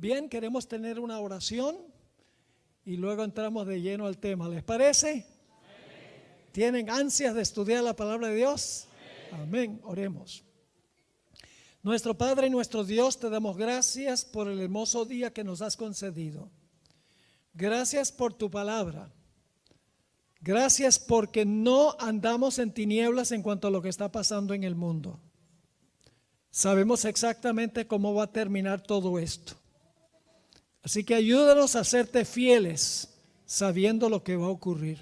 Bien, queremos tener una oración y luego entramos de lleno al tema. ¿Les parece? ¿Tienen ansias de estudiar la palabra de Dios? Amén. Oremos. Nuestro Padre y nuestro Dios, te damos gracias por el hermoso día que nos has concedido. Gracias por tu palabra. Gracias porque no andamos en tinieblas en cuanto a lo que está pasando en el mundo. Sabemos exactamente cómo va a terminar todo esto. Así que ayúdanos a serte fieles, sabiendo lo que va a ocurrir.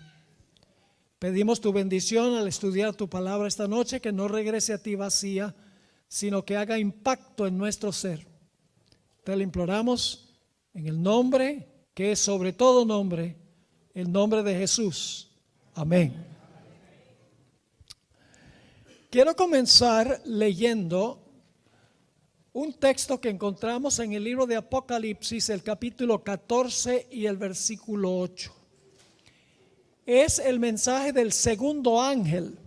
Pedimos tu bendición al estudiar tu palabra esta noche, que no regrese a ti vacía, sino que haga impacto en nuestro ser. Te lo imploramos en el nombre que es sobre todo nombre, el nombre de Jesús. Amén. Quiero comenzar leyendo un texto que encontramos en el libro de Apocalipsis, el capítulo 14 y el versículo 8. Es el mensaje del segundo ángel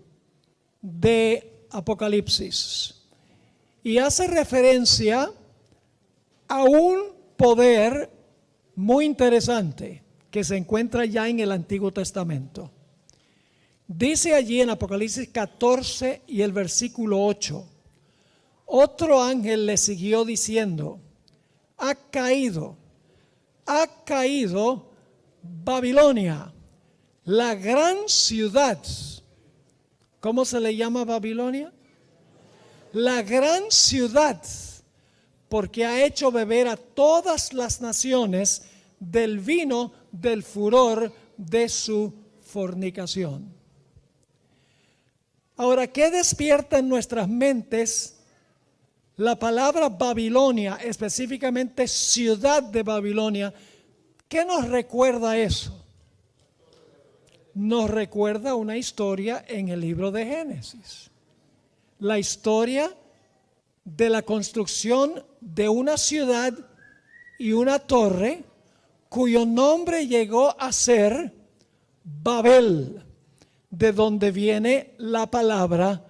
de Apocalipsis y hace referencia a un poder muy interesante que se encuentra ya en el Antiguo Testamento. Dice allí en Apocalipsis 14 y el versículo 8: otro ángel le siguió diciendo: ha caído Babilonia, la gran ciudad. ¿Cómo se le llama Babilonia? La gran ciudad, porque ha hecho beber a todas las naciones del vino del furor de su fornicación. Ahora, ¿qué despierta en nuestras mentes la palabra Babilonia, específicamente ciudad de Babilonia? ¿Qué nos recuerda eso? Nos recuerda una historia en el libro de Génesis. La historia de la construcción de una ciudad y una torre cuyo nombre llegó a ser Babel, de donde viene la palabra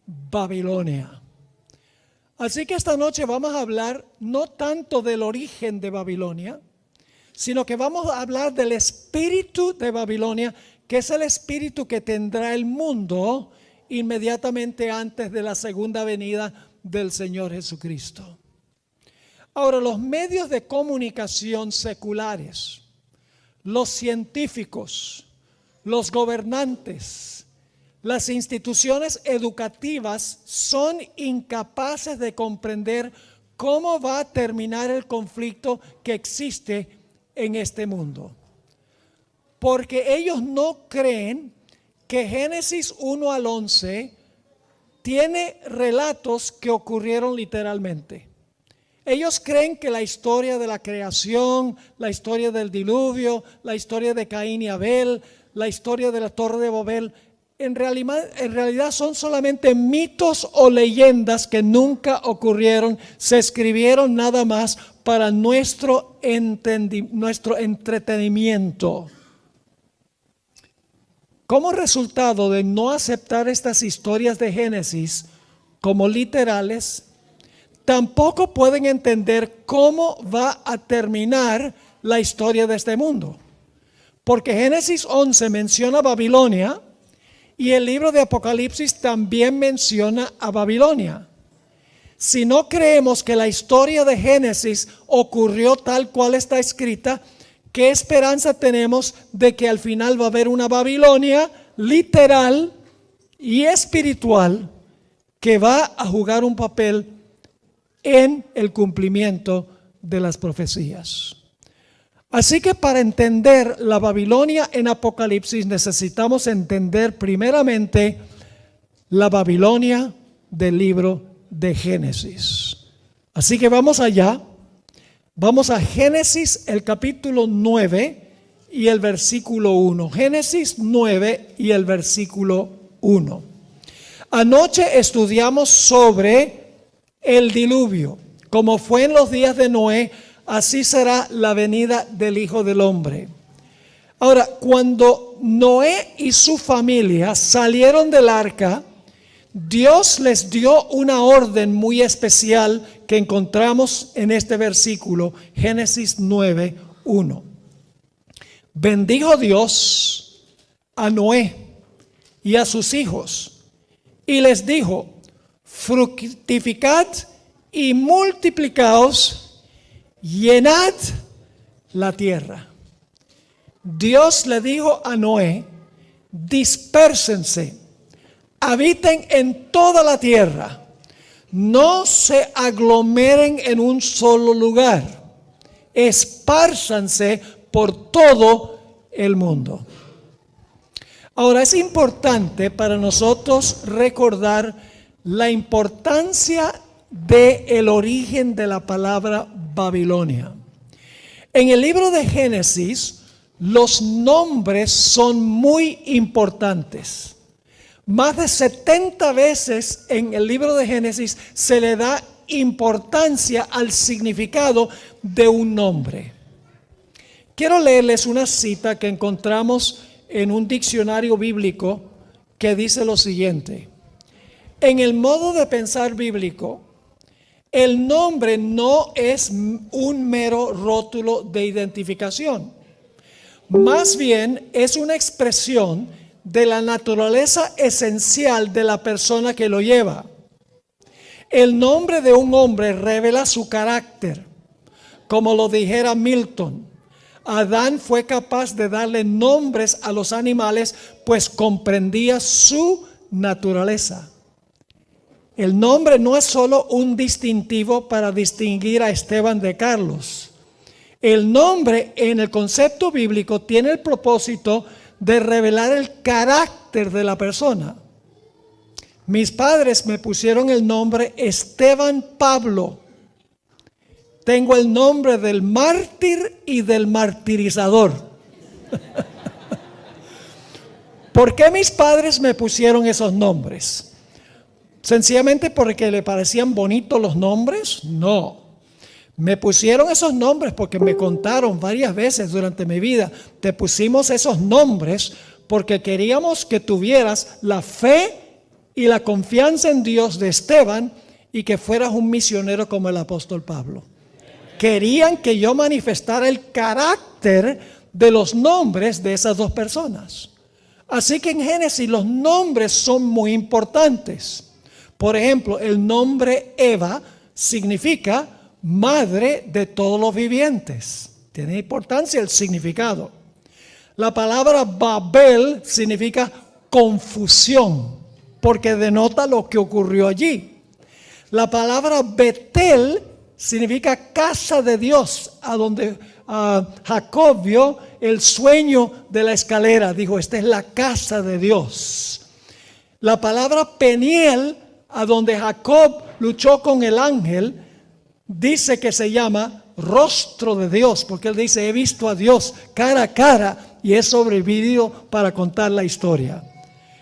Babilonia. Así que esta noche vamos a hablar no tanto del origen de Babilonia, sino que vamos a hablar del espíritu de Babilonia, que es el espíritu que tendrá el mundo inmediatamente antes de la segunda venida del Señor Jesucristo. Ahora, los medios de comunicación seculares, los científicos, los gobernantes, las instituciones educativas son incapaces de comprender cómo va a terminar el conflicto que existe en este mundo. Porque ellos no creen que Génesis 1 al 11 tiene relatos que ocurrieron literalmente. Ellos creen que la historia de la creación, la historia del diluvio, la historia de Caín y Abel, la historia de la Torre de Babel, en realidad son solamente mitos o leyendas que nunca ocurrieron. Se escribieron nada más para nuestro entretenimiento. Como resultado de no aceptar estas historias de Génesis como literales, tampoco pueden entender cómo va a terminar la historia de este mundo. Porque Génesis 11 menciona Babilonia y el libro de Apocalipsis también menciona a Babilonia. Si no creemos que la historia de Génesis ocurrió tal cual está escrita, ¿qué esperanza tenemos de que al final va a haber una Babilonia literal y espiritual que va a jugar un papel en el cumplimiento de las profecías? Así que para entender la Babilonia en Apocalipsis necesitamos entender primeramente la Babilonia del libro de Génesis. Así que vamos allá. Vamos a Génesis, el capítulo 9 y el versículo 1. Génesis 9 y el versículo 1. Anoche estudiamos sobre el diluvio. Como fue en los días de Noé, así será la venida del Hijo del Hombre. Ahora, cuando Noé y su familia salieron del arca, Dios les dio una orden muy especial que encontramos en este versículo, Génesis 9:1. Bendijo Dios a Noé y a sus hijos y les dijo: fructificad y multiplicaos, llenad la tierra. Dios le dijo a Noé: dispérsense, habiten en toda la tierra, no se aglomeren en un solo lugar, espárzanse por todo el mundo. Ahora, es importante para nosotros recordar la importancia del origen de la palabra Babilonia. En el libro de Génesis, los nombres son muy importantes. Más de 70 veces en el libro de Génesis se le da importancia al significado de un nombre. Quiero leerles una cita que encontramos en un diccionario bíblico que dice lo siguiente: en el modo de pensar bíblico, el nombre no es un mero rótulo de identificación. Más bien es una expresión de la naturaleza esencial de la persona que lo lleva. El nombre de un hombre revela su carácter. Como lo dijera Milton, Adán fue capaz de darle nombres a los animales, pues comprendía su naturaleza. El nombre no es solo un distintivo para distinguir a Esteban de Carlos. El nombre en el concepto bíblico tiene el propósito de revelar el carácter de la persona. Mis padres me pusieron el nombre Esteban Pablo. Tengo el nombre del mártir y del martirizador. ¿Por qué mis padres me pusieron esos nombres? ¿Sencillamente porque le parecían bonitos los nombres? No. Me pusieron esos nombres porque me contaron varias veces durante mi vida: te pusimos esos nombres porque queríamos que tuvieras la fe y la confianza en Dios de Esteban y que fueras un misionero como el apóstol Pablo. Querían que yo manifestara el carácter de los nombres de esas dos personas. Así que en Génesis los nombres son muy importantes. Por ejemplo, el nombre Eva significa madre de todos los vivientes. Tiene importancia el significado. La palabra Babel significa confusión, porque denota lo que ocurrió allí. La palabra Betel significa casa de Dios, a donde Jacob vio el sueño de la escalera. Dijo: esta es la casa de Dios. La palabra Peniel, a donde Jacob luchó con el ángel, dice que se llama rostro de Dios, porque él dice: he visto a Dios cara a cara y he sobrevivido para contar la historia.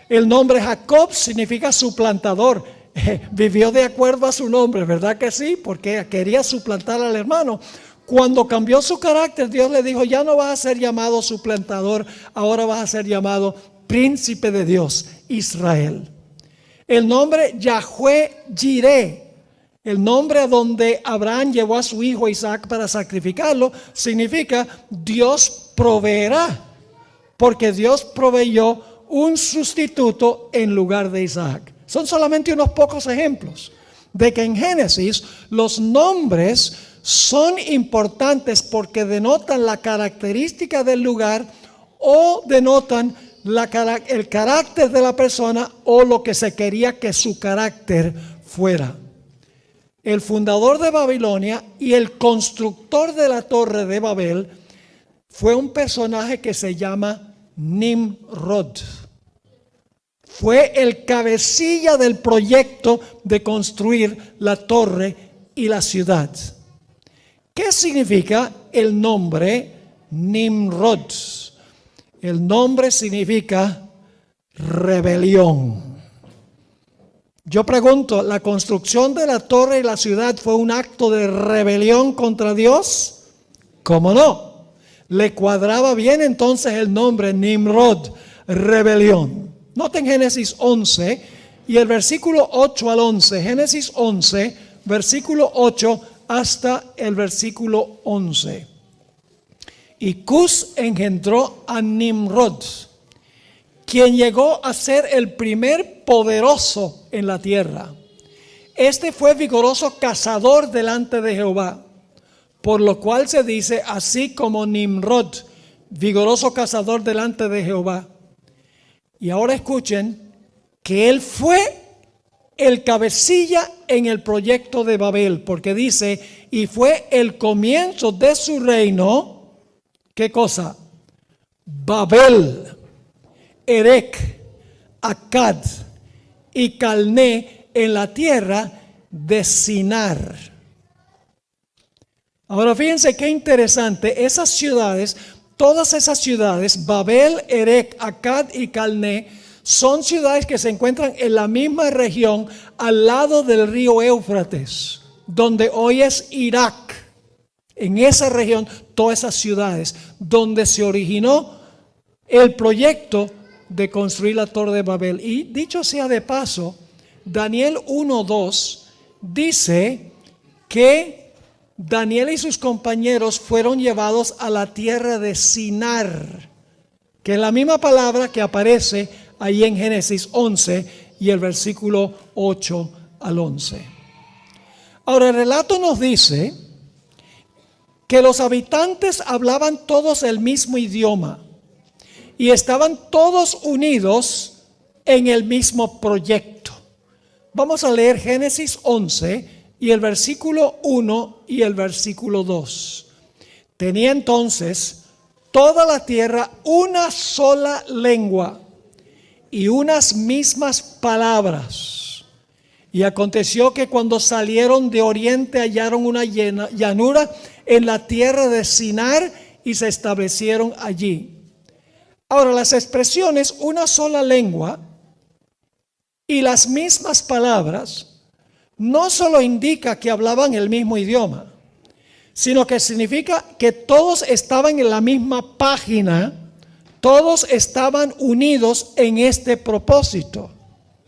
El nombre Jacob significa suplantador. Vivió de acuerdo a su nombre, ¿verdad que sí? Porque quería suplantar al hermano. Cuando cambió su carácter, Dios le dijo: ya no vas a ser llamado suplantador, ahora vas a ser llamado príncipe de Dios, Israel. El nombre Yahweh Jireh, el nombre a donde Abraham llevó a su hijo Isaac para sacrificarlo, significa Dios proveerá, porque Dios proveyó un sustituto en lugar de Isaac. Son solamente unos pocos ejemplos de que en Génesis los nombres son importantes porque denotan la característica del lugar o denotan el carácter de la persona o lo que se quería que su carácter fuera. El fundador de Babilonia y el constructor de la torre de Babel fue un personaje que se llama Nimrod. Fue el cabecilla del proyecto de construir la torre y la ciudad. ¿Qué significa el nombre Nimrod? El nombre significa rebelión. Yo pregunto, ¿la construcción de la torre y la ciudad fue un acto de rebelión contra Dios? ¿Cómo no? Le cuadraba bien entonces el nombre Nimrod, rebelión. Noten Génesis 11, y el versículo 8 al 11. Génesis 11, versículo 8 hasta el versículo 11. Y Cus engendró a Nimrod, quien llegó a ser el primer poderoso en la tierra. Este fue vigoroso cazador delante de Jehová, por lo cual se dice así como Nimrod, vigoroso cazador delante de Jehová. Y ahora escuchen que él fue el cabecilla en el proyecto de Babel, porque dice, y fue el comienzo de su reino, ¿qué cosa? Babel, Erec, Akkad y Calné en la tierra de Sinar. Ahora fíjense qué interesante, esas ciudades, todas esas ciudades, Babel, Erec, Akkad y Calné, son ciudades que se encuentran en la misma región al lado del río Éufrates, donde hoy es Irak. En esa región, todas esas ciudades, donde se originó el proyecto de construir la Torre de Babel. Y dicho sea de paso, Daniel 1:2 dice que Daniel y sus compañeros fueron llevados a la tierra de Sinar, que es la misma palabra que aparece ahí en Génesis 11 y el versículo 8 al 11. Ahora el relato nos dice que los habitantes hablaban todos el mismo idioma y estaban todos unidos en el mismo proyecto. Vamos a leer Génesis 11 y el versículo 1 y el versículo 2. Tenía entonces toda la tierra una sola lengua y unas mismas palabras. Y aconteció que cuando salieron de oriente hallaron una llanura en la tierra de Sinar y se establecieron allí. Ahora, las expresiones una sola lengua y las mismas palabras no solo indica que hablaban el mismo idioma, sino que significa que todos estaban en la misma página, todos estaban unidos en este propósito.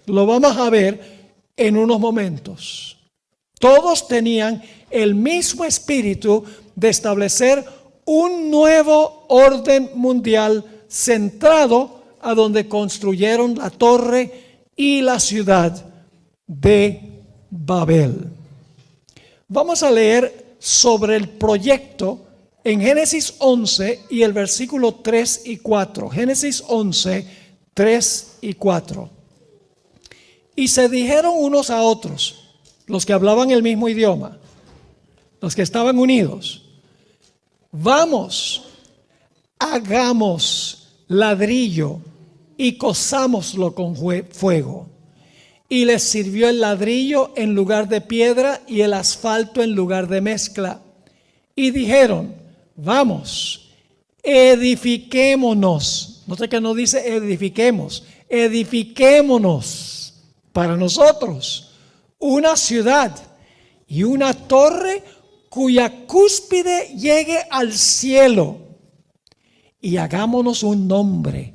Lo vamos a ver en unos momentos. Todos tenían el mismo espíritu de establecer un nuevo orden mundial centrado a donde construyeron la torre y la ciudad de Babel. Vamos a leer sobre el proyecto en Génesis 11 y el versículo 3 y 4. Génesis 11, 3 y 4. Y se dijeron unos a otros, los que hablaban el mismo idioma, los que estaban unidos: vamos, hagamos ladrillo y cozámoslo con fuego. Y les sirvió el ladrillo en lugar de piedra y el asfalto en lugar de mezcla. Y dijeron: vamos, edifiquémonos. No sé que no dice edifiquemos, edifiquémonos para nosotros una ciudad y una torre cuya cúspide llegue al cielo. Y hagámonos un nombre.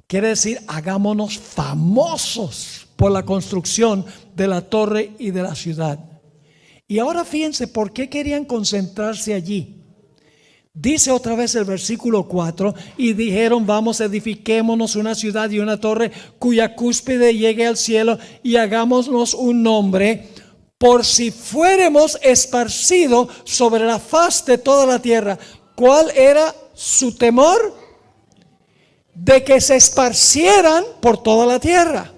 Quiere decir, hagámonos famosos por la construcción de la torre y de la ciudad. Y ahora fíjense por qué querían concentrarse allí. Dice otra vez el versículo 4, y dijeron: vamos, edifiquémonos una ciudad y una torre cuya cúspide llegue al cielo y hagámonos un nombre, por si fuéramos esparcidos sobre la faz de toda la tierra. ¿Cuál era su temor? De que se esparcieran por toda la tierra.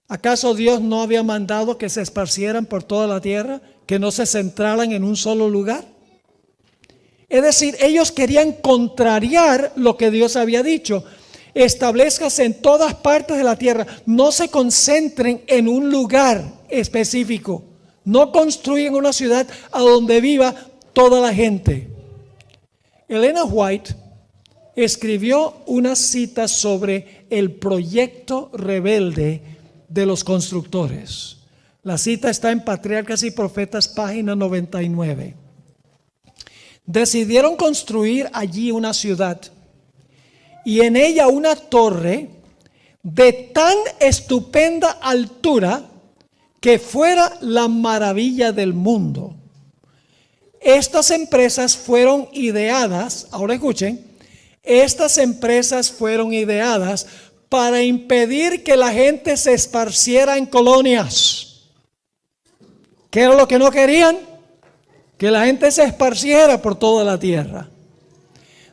¿Acaso Dios no había mandado que se esparcieran por toda la tierra? ¿Que no se centraran en un solo lugar? Es decir, ellos querían contrariar lo que Dios había dicho. Establezcase en todas partes de la tierra. No se concentren en un lugar específico. No construyan una ciudad a donde viva toda la gente. Elena White escribió una cita sobre el proyecto rebelde de los constructores. La cita está en Patriarcas y Profetas, página 99. Decidieron construir allí una ciudad y en ella una torre de tan estupenda altura que fuera la maravilla del mundo. Estas empresas fueron ideadas, ahora escuchen, estas empresas fueron ideadas para impedir que la gente se esparciera en colonias. ¿Qué era lo que no querían? Que la gente se esparciera por toda la tierra.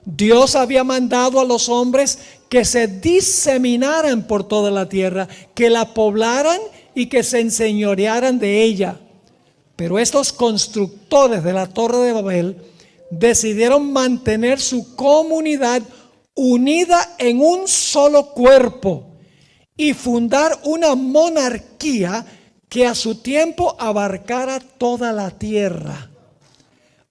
Dios había mandado a los hombres que se diseminaran por toda la tierra, que la poblaran y que se enseñorearan de ella. Pero estos constructores de la Torre de Babel decidieron mantener su comunidad unida en un solo cuerpo y fundar una monarquía que a su tiempo abarcara toda la tierra.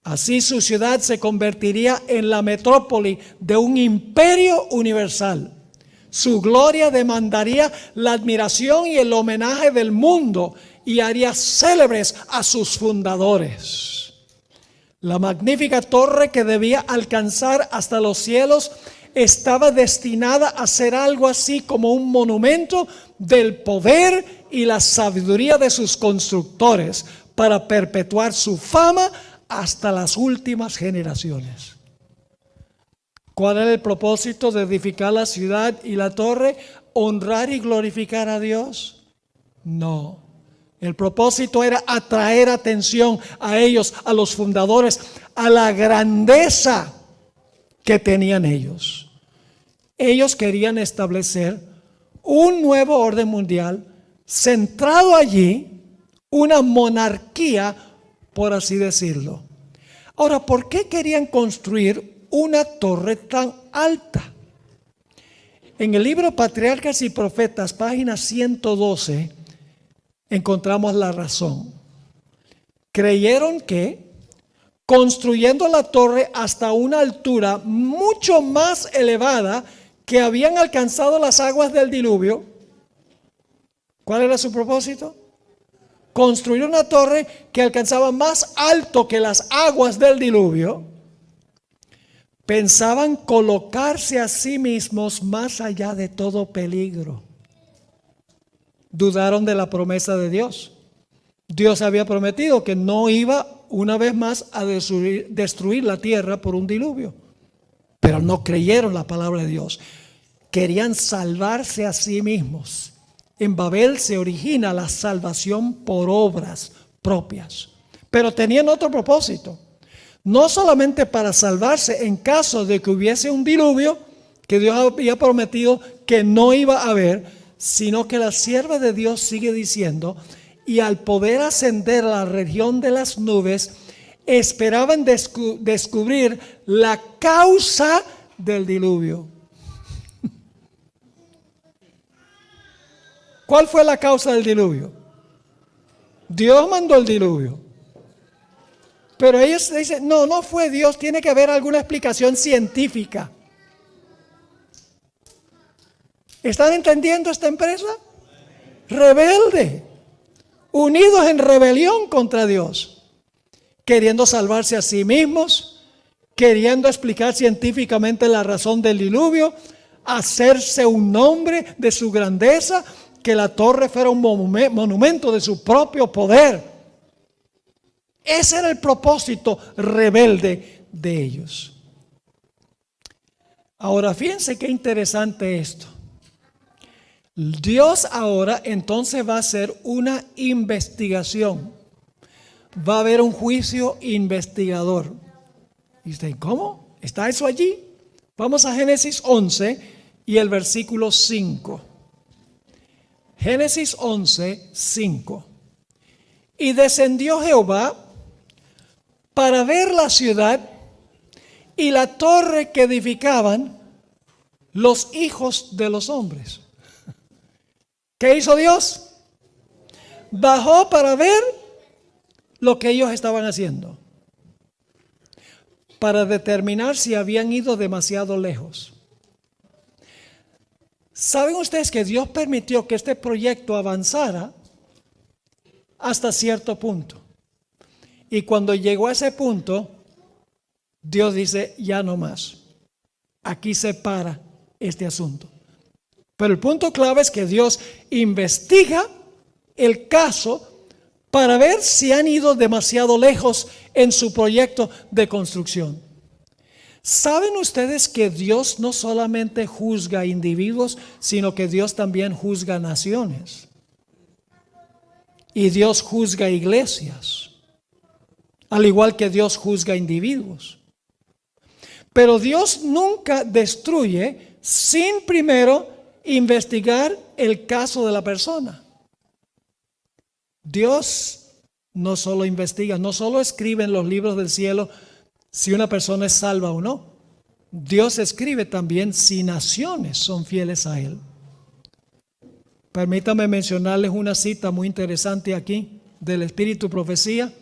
Así su ciudad se convertiría en la metrópoli de un imperio universal. Su gloria demandaría la admiración y el homenaje del mundo y haría célebres a sus fundadores. La magnífica torre, que debía alcanzar hasta los cielos, estaba destinada a ser algo así como un monumento del poder y la sabiduría de sus constructores para perpetuar su fama hasta las últimas generaciones. ¿Cuál era el propósito de edificar la ciudad y la torre? ¿Honrar y glorificar a Dios? No. El propósito era atraer atención a ellos, a los fundadores, a la grandeza que tenían ellos. Ellos querían establecer un nuevo orden mundial centrado allí, una monarquía, por así decirlo. Ahora, ¿por qué querían construir una torre tan alta? En el libro Patriarcas y Profetas, página 112, encontramos la razón. Creyeron que construyendo la torre hasta una altura mucho más elevada que habían alcanzado las aguas del diluvio, ¿cuál era su propósito? Construir una torre que alcanzaba más alto que las aguas del diluvio. Pensaban colocarse a sí mismos más allá de todo peligro. Dudaron de la promesa de Dios. Dios había prometido que no iba una vez más a destruir la tierra por un diluvio. Pero no creyeron la palabra de Dios. Querían salvarse a sí mismos. En Babel se origina la salvación por obras propias. Pero tenían otro propósito. No solamente para salvarse en caso de que hubiese un diluvio que Dios había prometido que no iba a haber, sino que la sierva de Dios sigue diciendo, y al poder ascender a la región de las nubes, esperaban descubrir la causa del diluvio. ¿Cuál fue la causa del diluvio? Dios mandó el diluvio. Pero ellos dicen, no fue Dios, tiene que haber alguna explicación científica. ¿Están entendiendo esta empresa? Rebelde, unidos en rebelión contra Dios, queriendo salvarse a sí mismos, queriendo explicar científicamente la razón del diluvio, hacerse un nombre de su grandeza, que la torre fuera un monumento de su propio poder. Ese era el propósito rebelde de ellos. Ahora, fíjense qué interesante esto. Dios ahora entonces va a hacer una investigación. Va a haber un juicio investigador. ¿Y usted, cómo? ¿Está eso allí? Vamos a Génesis 11 y el versículo 5. Génesis 11, 5. Y descendió Jehová para ver la ciudad y la torre que edificaban los hijos de los hombres. ¿Qué hizo Dios? Bajó para ver lo que ellos estaban haciendo, para determinar si habían ido demasiado lejos. ¿Saben ustedes que Dios permitió que este proyecto avanzara hasta cierto punto? Y cuando llegó a ese punto, Dios dice, ya no más. Aquí se para este asunto. Pero el punto clave es que Dios investiga el caso para ver si han ido demasiado lejos en su proyecto de construcción. ¿Saben ustedes que Dios no solamente juzga individuos, sino que Dios también juzga naciones? Y Dios juzga iglesias, al igual que Dios juzga individuos. Pero Dios nunca destruye sin primero investigar el caso de la persona. Dios no solo investiga, no solo escribe en los libros del cielo si una persona es salva o no. Dios escribe también si naciones son fieles a Él. Permítame mencionarles una cita muy interesante aquí del Espíritu Profecía.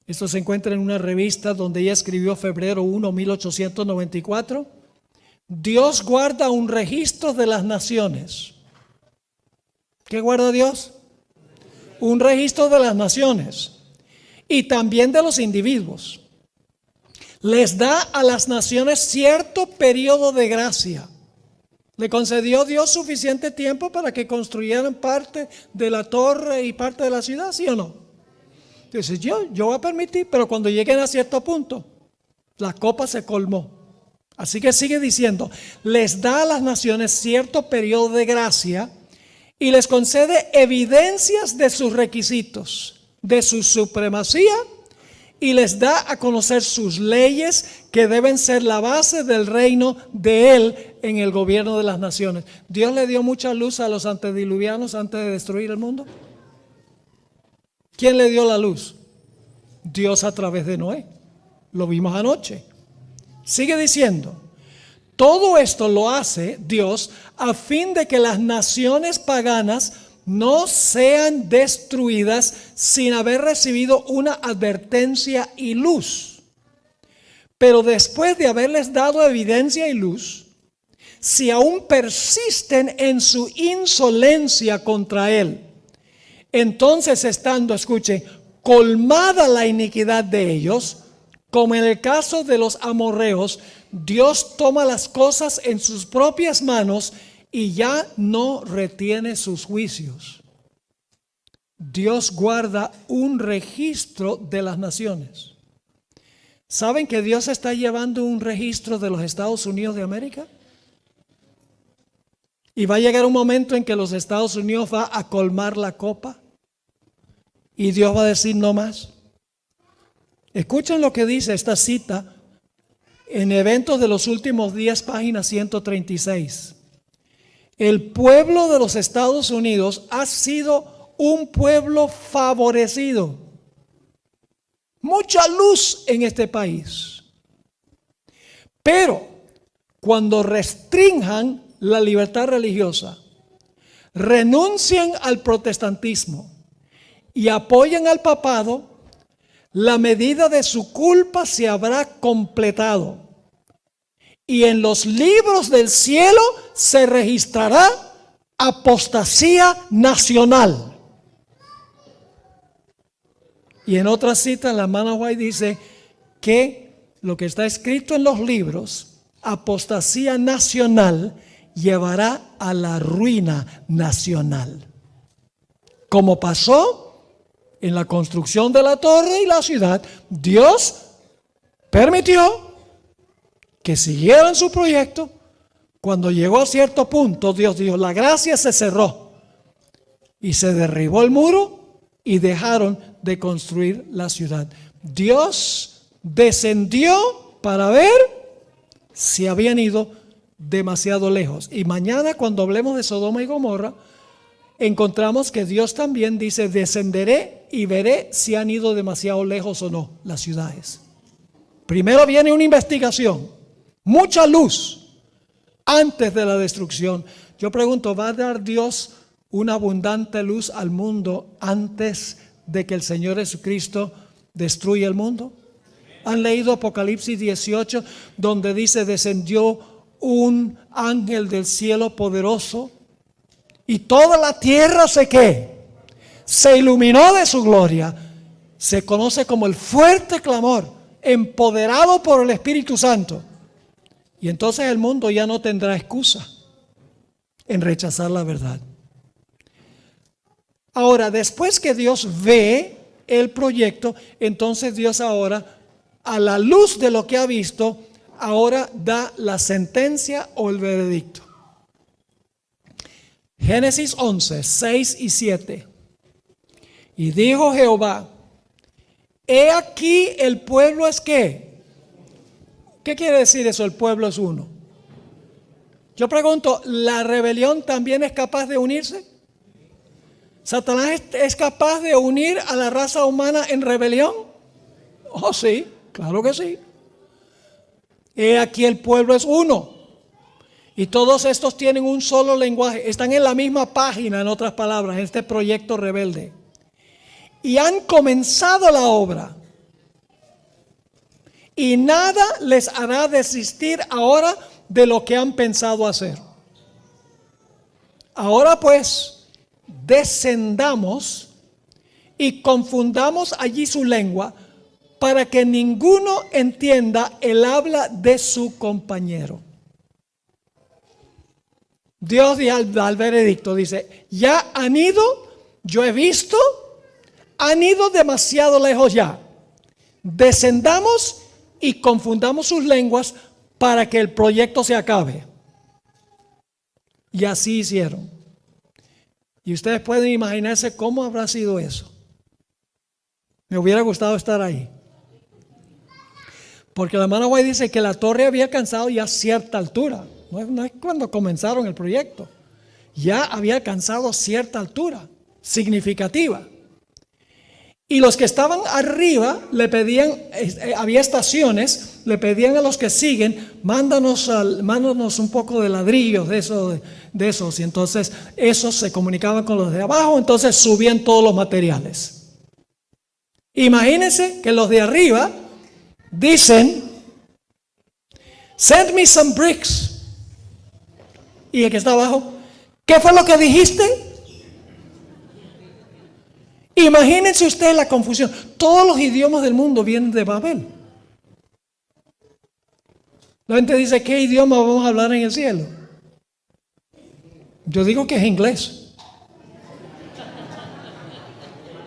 Esto se encuentra en una revista donde ella escribió febrero 1, 1894. Dios guarda un registro de las naciones. ¿Qué guarda Dios? Un registro de las naciones y también de los individuos. Les da a las naciones cierto periodo de gracia. ¿Le concedió Dios suficiente tiempo para que construyeran parte de la torre y parte de la ciudad, sí o no? Dice, yo voy a permitir, pero cuando lleguen a cierto punto, la copa se colmó. Así que sigue diciendo, les da a las naciones cierto periodo de gracia y les concede evidencias de sus requisitos, de su supremacía, y les da a conocer sus leyes que deben ser la base del reino de Él en el gobierno de las naciones. Dios le dio mucha luz a los antediluvianos antes de destruir el mundo. ¿Quién le dio la luz? Dios a través de Noé. Lo vimos anoche. Sigue diciendo, todo esto lo hace Dios a fin de que las naciones paganas no sean destruidas sin haber recibido una advertencia y luz. Pero después de haberles dado evidencia y luz, si aún persisten en su insolencia contra Él, entonces estando, escuche, colmada la iniquidad de ellos, como en el caso de los amorreos, Dios toma las cosas en sus propias manos y ya no retiene sus juicios. Dios guarda un registro de las naciones. ¿Saben que Dios está llevando un registro de los Estados Unidos de América? Y va a llegar un momento en que los Estados Unidos va a colmar la copa y Dios va a decir no más. Escuchen lo que dice esta cita en Eventos de los Últimos Días, página 136. El pueblo de los Estados Unidos ha sido un pueblo favorecido. Mucha luz en este país. Pero cuando restrinjan la libertad religiosa, renuncian al protestantismo y apoyan al papado, la medida de su culpa se habrá completado. Y en los libros del cielo se registrará apostasía nacional. Y en otra cita, la hermana White dice que lo que está escrito en los libros, apostasía nacional, llevará a la ruina nacional. Como pasó en la construcción de la torre y la ciudad, Dios permitió que siguieran su proyecto. Cuando llegó a cierto punto, Dios dijo, la gracia se cerró y se derribó el muro y dejaron de construir la ciudad. Dios descendió para ver si habían ido demasiado lejos. Y mañana, cuando hablemos de Sodoma y Gomorra, encontramos que Dios también dice, descenderé y veré si han ido demasiado lejos o no las ciudades. Primero viene una investigación, mucha luz antes de la destrucción. Yo pregunto, ¿va a dar Dios una abundante luz al mundo antes de que el Señor Jesucristo destruya el mundo? ¿Han leído Apocalipsis 18, donde dice, descendió un ángel del cielo poderoso y toda la tierra se iluminó de su gloria? Se conoce como el fuerte clamor, empoderado por el Espíritu Santo. Y entonces el mundo ya no tendrá excusa. en rechazar la verdad. Ahora, después que Dios ve el proyecto, entonces Dios ahora, a la luz de lo que ha visto, ahora da la sentencia o el veredicto. Génesis 11, 6 y 7. Y dijo Jehová, he aquí el pueblo es ¿qué? ¿Qué quiere decir eso? El pueblo es uno. Yo pregunto, ¿la rebelión también es capaz de unirse? ¿Satanás es capaz de unir a la raza humana en rebelión? Oh, sí, claro que sí. He aquí el pueblo es uno. Y todos estos tienen un solo lenguaje. Están en la misma página, en otras palabras, en este proyecto rebelde. Y han comenzado la obra. Y nada les hará desistir ahora de lo que han pensado hacer. Ahora pues, descendamos y confundamos allí su lengua para que ninguno entienda el habla de su compañero. Dios da el veredicto, dice, ya han ido, yo he visto, han ido demasiado lejos ya. Descendamos y confundamos sus lenguas para que el proyecto se acabe. Y así hicieron. Y ustedes pueden imaginarse cómo habrá sido eso. Me hubiera gustado estar ahí. Porque la hermana White dice que la torre había alcanzado ya cierta altura. No es cuando comenzaron el proyecto. Ya había alcanzado cierta altura significativa. Y los que estaban arriba le pedían, había estaciones, le pedían a los que siguen, mándanos un poco de ladrillos de esos. Y entonces esos se comunicaban con los de abajo, entonces subían todos los materiales. Imagínense que los de arriba dicen, send me some bricks. Y el que está abajo, ¿qué fue lo que dijiste? Imagínense ustedes la confusión. Todos los idiomas del mundo vienen de Babel. La gente dice, ¿qué idioma vamos a hablar en el cielo? Yo digo que es inglés.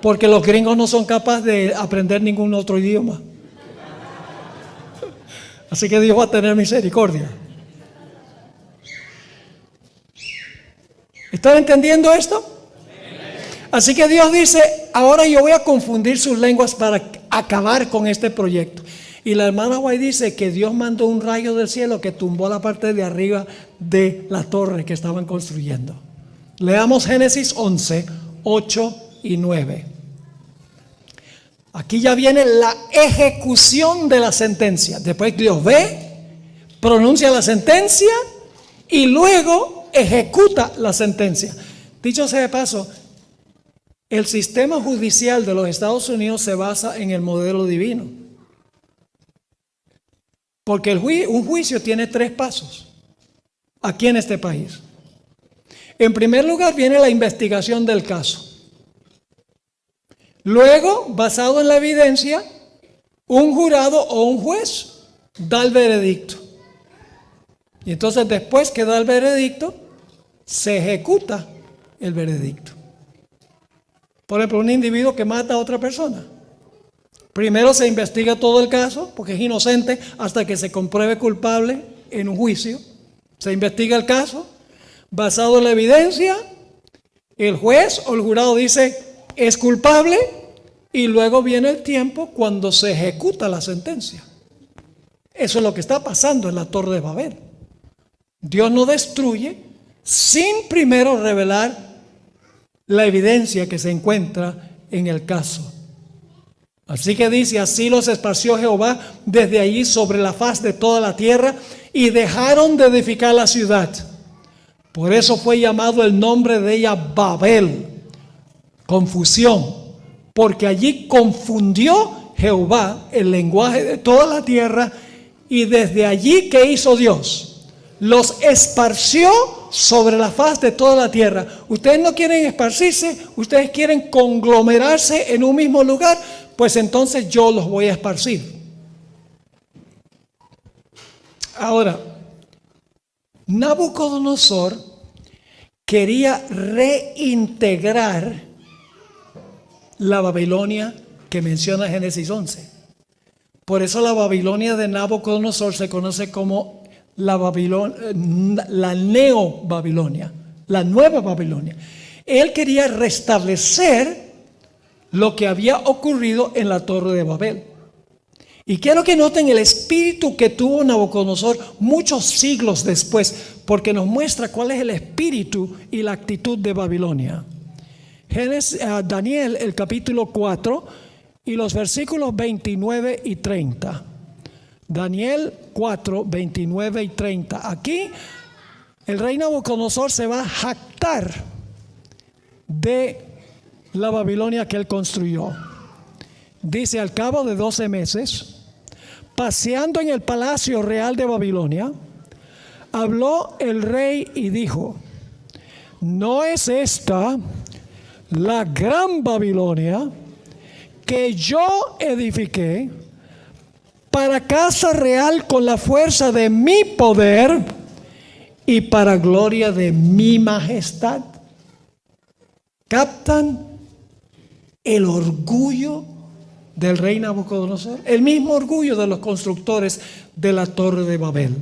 Porque los gringos no son capaces de aprender ningún otro idioma. Así que Dios va a tener misericordia. ¿Están entendiendo esto? Así que Dios dice, ahora yo voy a confundir sus lenguas para acabar con este proyecto. Y la hermana White dice que Dios mandó un rayo del cielo que tumbó la parte de arriba de la torre que estaban construyendo. Leamos Génesis 11, 8 y 9. Aquí ya viene la ejecución de la sentencia. Después Dios ve, pronuncia la sentencia y luego ejecuta la sentencia. Dicho sea de paso, el sistema judicial de los Estados Unidos se basa en el modelo divino. Porque un juicio tiene 3 pasos aquí en este país. En primer lugar viene la investigación del caso. Luego, basado en la evidencia, un jurado o un juez da el veredicto. Y entonces después que da el veredicto, se ejecuta el veredicto. Por ejemplo, un individuo que mata a otra persona. Primero se investiga todo el caso, porque es inocente hasta que se compruebe culpable en un juicio. Se investiga el caso, basado en la evidencia, el juez o el jurado dice es culpable y luego viene el tiempo cuando se ejecuta la sentencia. Eso es lo que está pasando en la Torre de Babel. Dios no destruye sin primero revelar la evidencia que se encuentra en el caso. Así que dice, así los esparció Jehová desde allí sobre la faz de toda la tierra y dejaron de edificar la ciudad. Por eso fue llamado el nombre de ella Babel, confusión, porque allí confundió Jehová el lenguaje de toda la tierra y desde allí, ¿qué hizo Dios? Los esparció sobre la faz de toda la tierra. Ustedes no quieren esparcirse, ustedes quieren conglomerarse en un mismo lugar, pues entonces yo los voy a esparcir. Ahora, Nabucodonosor quería reintegrar la Babilonia que menciona Génesis 11. Por eso la Babilonia de Nabucodonosor se conoce como la Neo-Babilonia, la Nueva Babilonia. Él quería restablecer lo que había ocurrido en la Torre de Babel. Y quiero que noten el espíritu que tuvo Nabucodonosor muchos siglos después, porque nos muestra cuál es el espíritu y la actitud de Babilonia. Daniel, el capítulo 4 y los versículos 29 y 30. Daniel 4, 29 y 30. Aquí el rey Nabucodonosor se va a jactar de la Babilonia que él construyó. Dice: al cabo de 12 meses, paseando en el palacio real de Babilonia, habló el rey y dijo: ¿no es esta la gran Babilonia que yo edifiqué para casa real con la fuerza de mi poder y para gloria de mi majestad? ¿Captan el orgullo del rey Nabucodonosor? El mismo orgullo de los constructores de la Torre de Babel.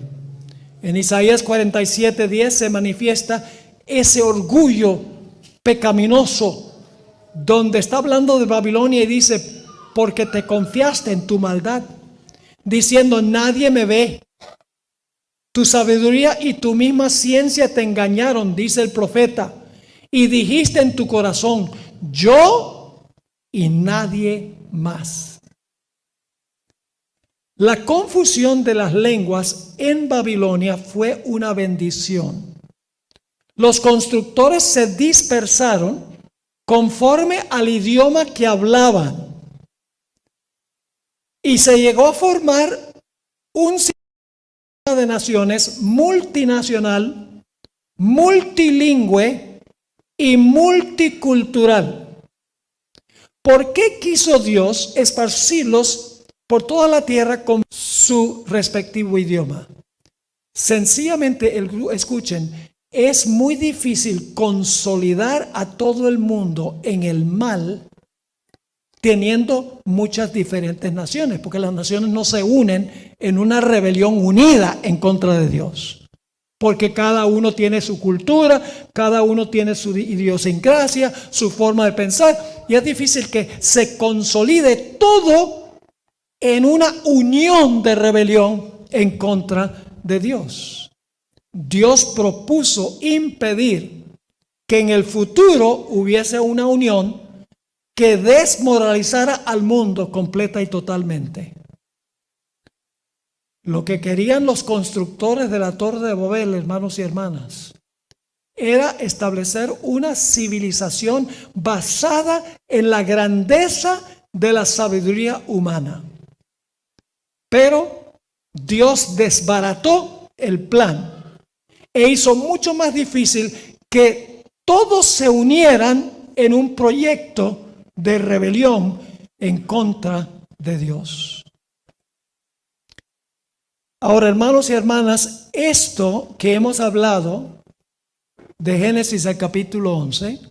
En Isaías 47:10 se manifiesta ese orgullo pecaminoso, donde está hablando de Babilonia y dice: porque te confiaste en tu maldad, diciendo: nadie me ve. Tu sabiduría y tu misma ciencia te engañaron, dice el profeta. Y dijiste en tu corazón: yo y nadie más. La confusión de las lenguas en Babilonia fue una bendición. Los constructores se dispersaron conforme al idioma que hablaban, y se llegó a formar un sistema de naciones multinacional, multilingüe y multicultural. ¿Por qué quiso Dios esparcirlos por toda la tierra con su respectivo idioma? Sencillamente, escuchen, es muy difícil consolidar a todo el mundo en el mal teniendo muchas diferentes naciones, porque las naciones no se unen en una rebelión unida en contra de Dios, porque cada uno tiene su cultura, cada uno tiene su idiosincrasia, su forma de pensar, y es difícil que se consolide todo en una unión de rebelión en contra de Dios. Dios propuso impedir que en el futuro hubiese una unión que desmoralizara al mundo completa y totalmente. Lo que querían los constructores de la Torre de Babel, hermanos y hermanas, era establecer una civilización basada en la grandeza de la sabiduría humana. Pero Dios desbarató el plan e hizo mucho más difícil que todos se unieran en un proyecto de rebelión en contra de Dios. Ahora, hermanos y hermanas, esto que hemos hablado de Génesis al capítulo 11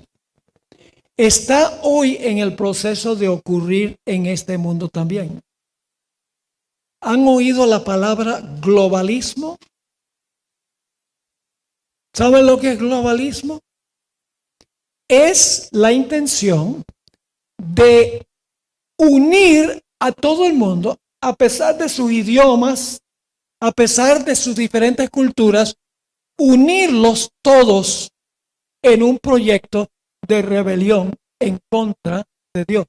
está hoy en el proceso de ocurrir en este mundo también. ¿Han oído la palabra globalismo? ¿Saben lo que es globalismo? Es la intención de unir a todo el mundo, a pesar de sus idiomas, a pesar de sus diferentes culturas, unirlos todos en un proyecto de rebelión en contra de Dios.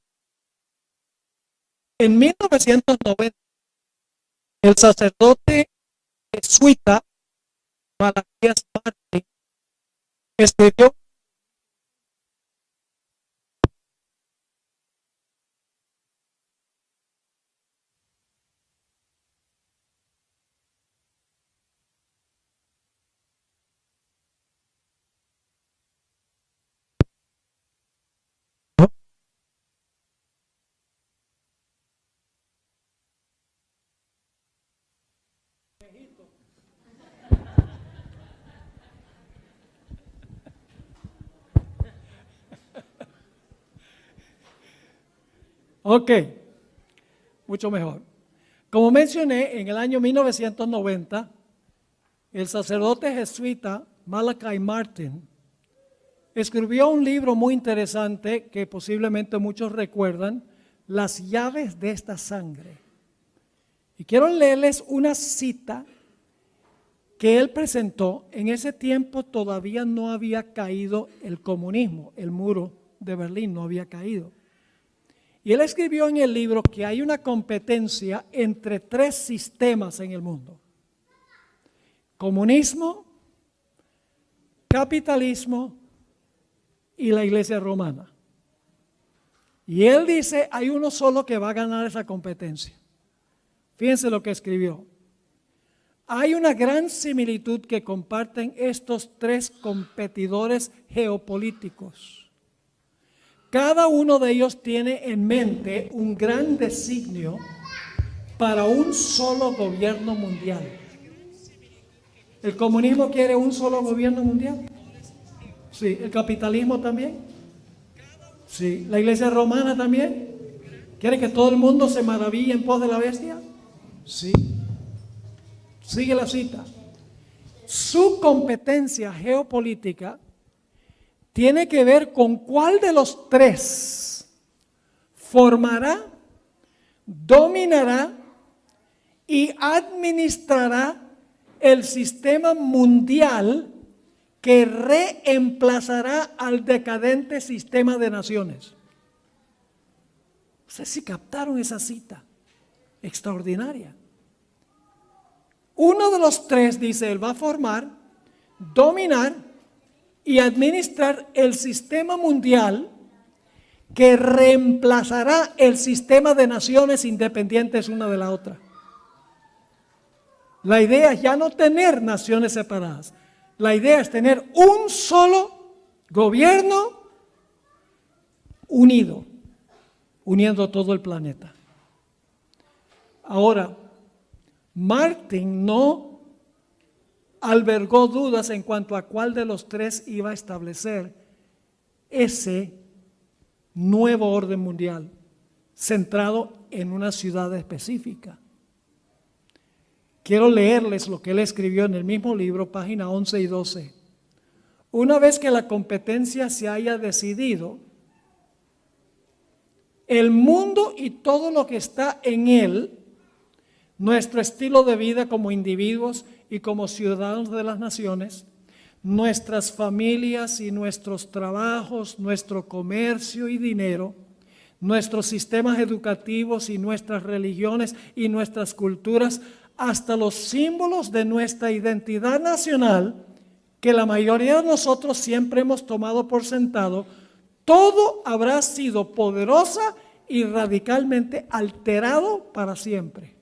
En 1990, el sacerdote jesuita Malaquías Martín escribió Ok, mucho mejor. Como mencioné, en el año 1990, el sacerdote jesuita Malachi Martin escribió un libro muy interesante que posiblemente muchos recuerdan, Las llaves de esta sangre. Y quiero leerles una cita que él presentó. En ese tiempo todavía no había caído el comunismo, el muro de Berlín no había caído. Y él escribió en el libro que hay una competencia entre tres sistemas en el mundo: comunismo, capitalismo y la iglesia romana. Y él dice, hay uno solo que va a ganar esa competencia. Fíjense lo que escribió. Hay una gran similitud que comparten estos tres competidores geopolíticos. Cada uno de ellos tiene en mente un gran designio para un solo gobierno mundial. ¿El comunismo quiere un solo gobierno mundial? Sí. ¿El capitalismo también? Sí. ¿La iglesia romana también? ¿Quiere que todo el mundo se maraville en pos de la bestia? Sí. Sigue la cita. Su competencia geopolítica tiene que ver con cuál de los tres formará, dominará y administrará el sistema mundial que reemplazará al decadente sistema de naciones. No sé si captaron esa cita extraordinaria. Uno de los tres, dice él, va a formar, dominar y administrar el sistema mundial que reemplazará el sistema de naciones independientes una de la otra. La idea es ya no tener naciones separadas. La idea es tener un solo gobierno unido, uniendo todo el planeta. Ahora, Martin no albergó dudas en cuanto a cuál de los tres iba a establecer ese nuevo orden mundial centrado en una ciudad específica. Quiero leerles lo que él escribió en el mismo libro, página 11 y 12. Una vez que la competencia se haya decidido, el mundo y todo lo que está en él, nuestro estilo de vida como individuos y como ciudadanos de las naciones, nuestras familias y nuestros trabajos, nuestro comercio y dinero, nuestros sistemas educativos y nuestras religiones y nuestras culturas, hasta los símbolos de nuestra identidad nacional, que la mayoría de nosotros siempre hemos tomado por sentado, todo habrá sido poderosa y radicalmente alterado para siempre.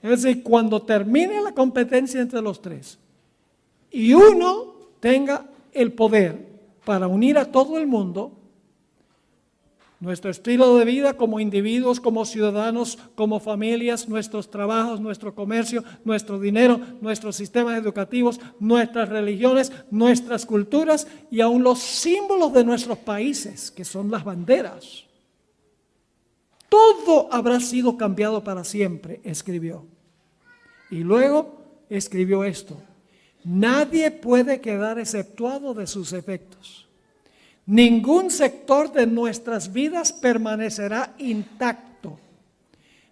Es decir, cuando termine la competencia entre los tres y uno tenga el poder para unir a todo el mundo, nuestro estilo de vida como individuos, como ciudadanos, como familias, nuestros trabajos, nuestro comercio, nuestro dinero, nuestros sistemas educativos, nuestras religiones, nuestras culturas y aún los símbolos de nuestros países, que son las banderas. Todo habrá sido cambiado para siempre, escribió. Y luego escribió esto: nadie puede quedar exceptuado de sus efectos. Ningún sector de nuestras vidas permanecerá intacto.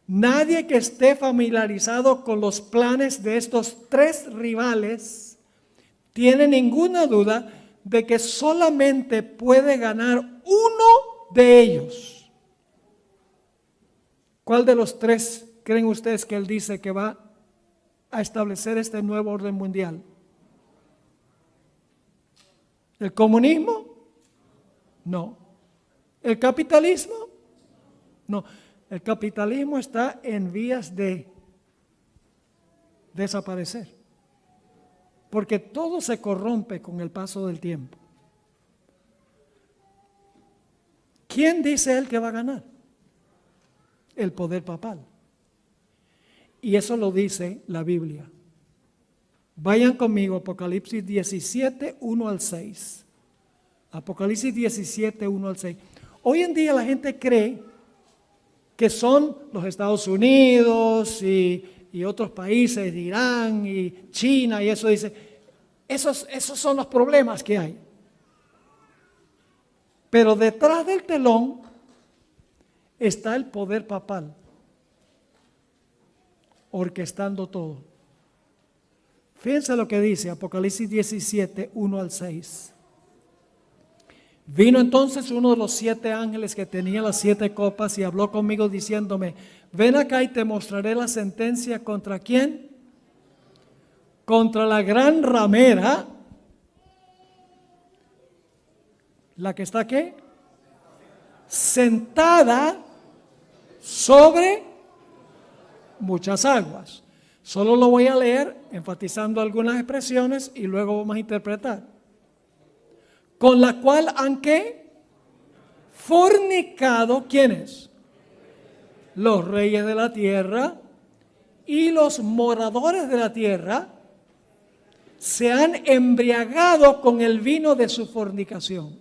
Nadie que esté familiarizado con los planes de estos tres rivales tiene ninguna duda de que solamente puede ganar uno de ellos. ¿Cuál de los tres creen ustedes que él dice que va a establecer este nuevo orden mundial? ¿El comunismo? No. ¿El capitalismo? No. El capitalismo está en vías de desaparecer, porque todo se corrompe con el paso del tiempo. ¿Quién dice él que va a ganar? El poder papal. Y eso lo dice la Biblia. Vayan conmigo, Apocalipsis 17, 1 al 6. Apocalipsis 17, 1 al 6. Hoy en día la gente cree que son los Estados Unidos y otros países, Irán y China, y eso dice, esos son los problemas que hay. Pero detrás del telón está el poder papal, orquestando todo. Fíjense lo que dice Apocalipsis 17, 1 al 6. Vino entonces uno de los 7 ángeles que tenía las 7 copas y habló conmigo diciéndome, ven acá y te mostraré la sentencia contra ¿quién? Contra la gran ramera, la que está ¿qué? Sentada sobre muchas aguas. Solo lo voy a leer enfatizando algunas expresiones y luego vamos a interpretar. Con la cual han ¿qué? Fornicado, ¿quiénes? Los reyes de la tierra y los moradores de la tierra se han embriagado con el vino de su fornicación.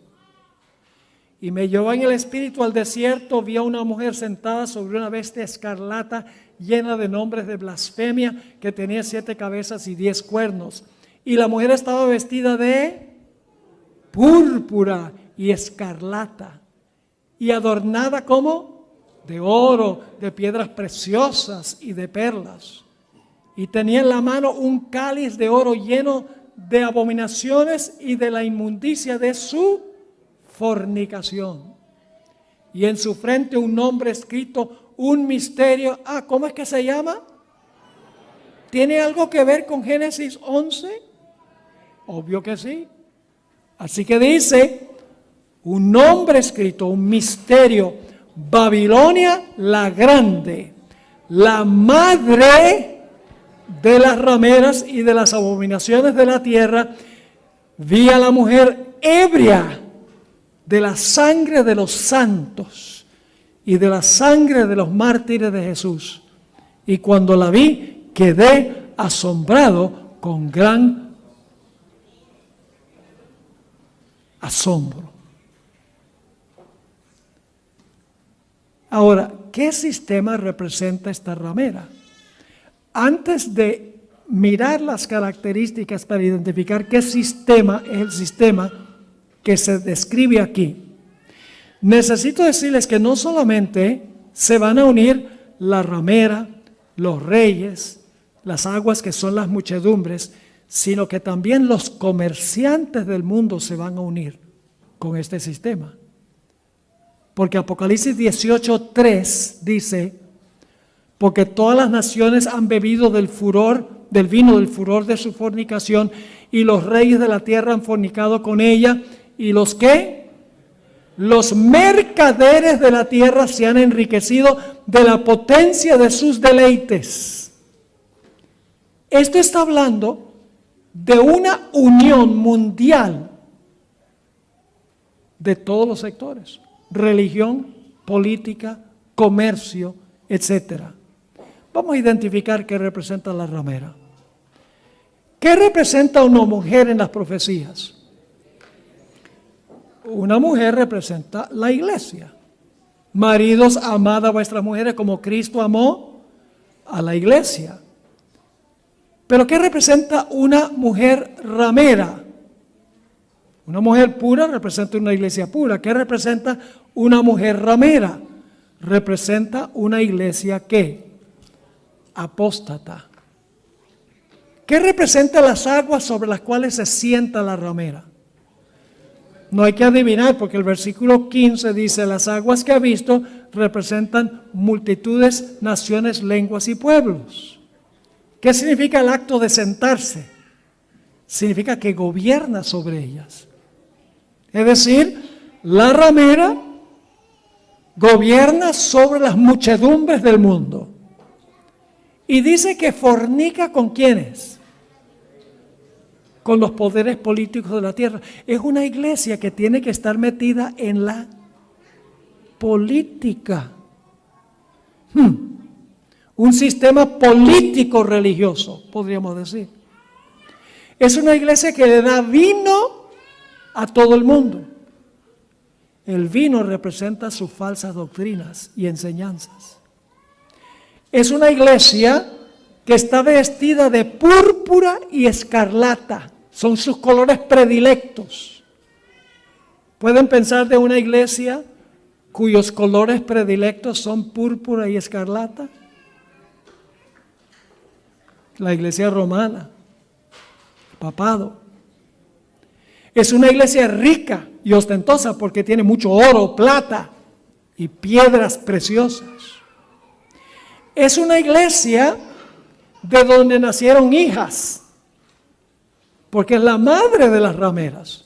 Y me llevó en el espíritu al desierto, vi a una mujer sentada sobre una bestia escarlata llena de nombres de blasfemia, que tenía 7 cabezas y 10 cuernos. Y la mujer estaba vestida de púrpura y escarlata, y adornada como de oro, de piedras preciosas y de perlas. Y tenía en la mano un cáliz de oro lleno de abominaciones y de la inmundicia de su fornicación. Y en su frente un nombre escrito, un misterio. ¿Cómo es que se llama? ¿Tiene algo que ver con Génesis 11? Obvio que sí. Así que dice, un nombre escrito, un misterio, Babilonia la grande, la madre de las rameras y de las abominaciones de la tierra. Vi a la mujer ebria de la sangre de los santos y de la sangre de los mártires de Jesús. Y cuando la vi, quedé asombrado con gran asombro. Ahora, ¿qué sistema representa esta ramera? Antes de mirar las características para identificar qué sistema es el sistema que se describe aquí, necesito decirles que no solamente se van a unir la ramera, los reyes, las aguas que son las muchedumbres, sino que también los comerciantes del mundo se van a unir con este sistema. Porque Apocalipsis 18:3 dice, porque todas las naciones han bebido del vino del furor de su fornicación, y los reyes de la tierra han fornicado con ella, y los ¿qué? Los mercaderes de la tierra se han enriquecido de la potencia de sus deleites. Esto está hablando de una unión mundial de todos los sectores: religión, política, comercio, etcétera. Vamos a identificar qué representa la ramera. ¿Qué representa una mujer en las profecías? Una mujer representa la iglesia. Maridos, amad a vuestras mujeres como Cristo amó a la iglesia. Pero ¿qué representa una mujer ramera? Una mujer pura representa una iglesia pura. ¿Qué representa una mujer ramera? Representa una iglesia ¿qué? Apóstata. ¿Qué representa las aguas sobre las cuales se sienta la ramera? No hay que adivinar, porque el versículo 15 dice, las aguas que ha visto representan multitudes, naciones, lenguas y pueblos. ¿Qué significa el acto de sentarse? Significa que gobierna sobre ellas. Es decir, la ramera gobierna sobre las muchedumbres del mundo. Y dice que fornica ¿con quiénes? Con los poderes políticos de la tierra. Es una iglesia que tiene que estar metida en la política. Un sistema político religioso, podríamos decir. Es una iglesia que le da vino a todo el mundo. El vino representa sus falsas doctrinas y enseñanzas. Es una iglesia que está vestida de púrpura y escarlata. Son sus colores predilectos. ¿Pueden pensar de una iglesia cuyos colores predilectos son púrpura y escarlata? La iglesia romana, el papado. Es una iglesia rica y ostentosa porque tiene mucho oro, plata y piedras preciosas. Es una iglesia de donde nacieron hijas, porque es la madre de las rameras.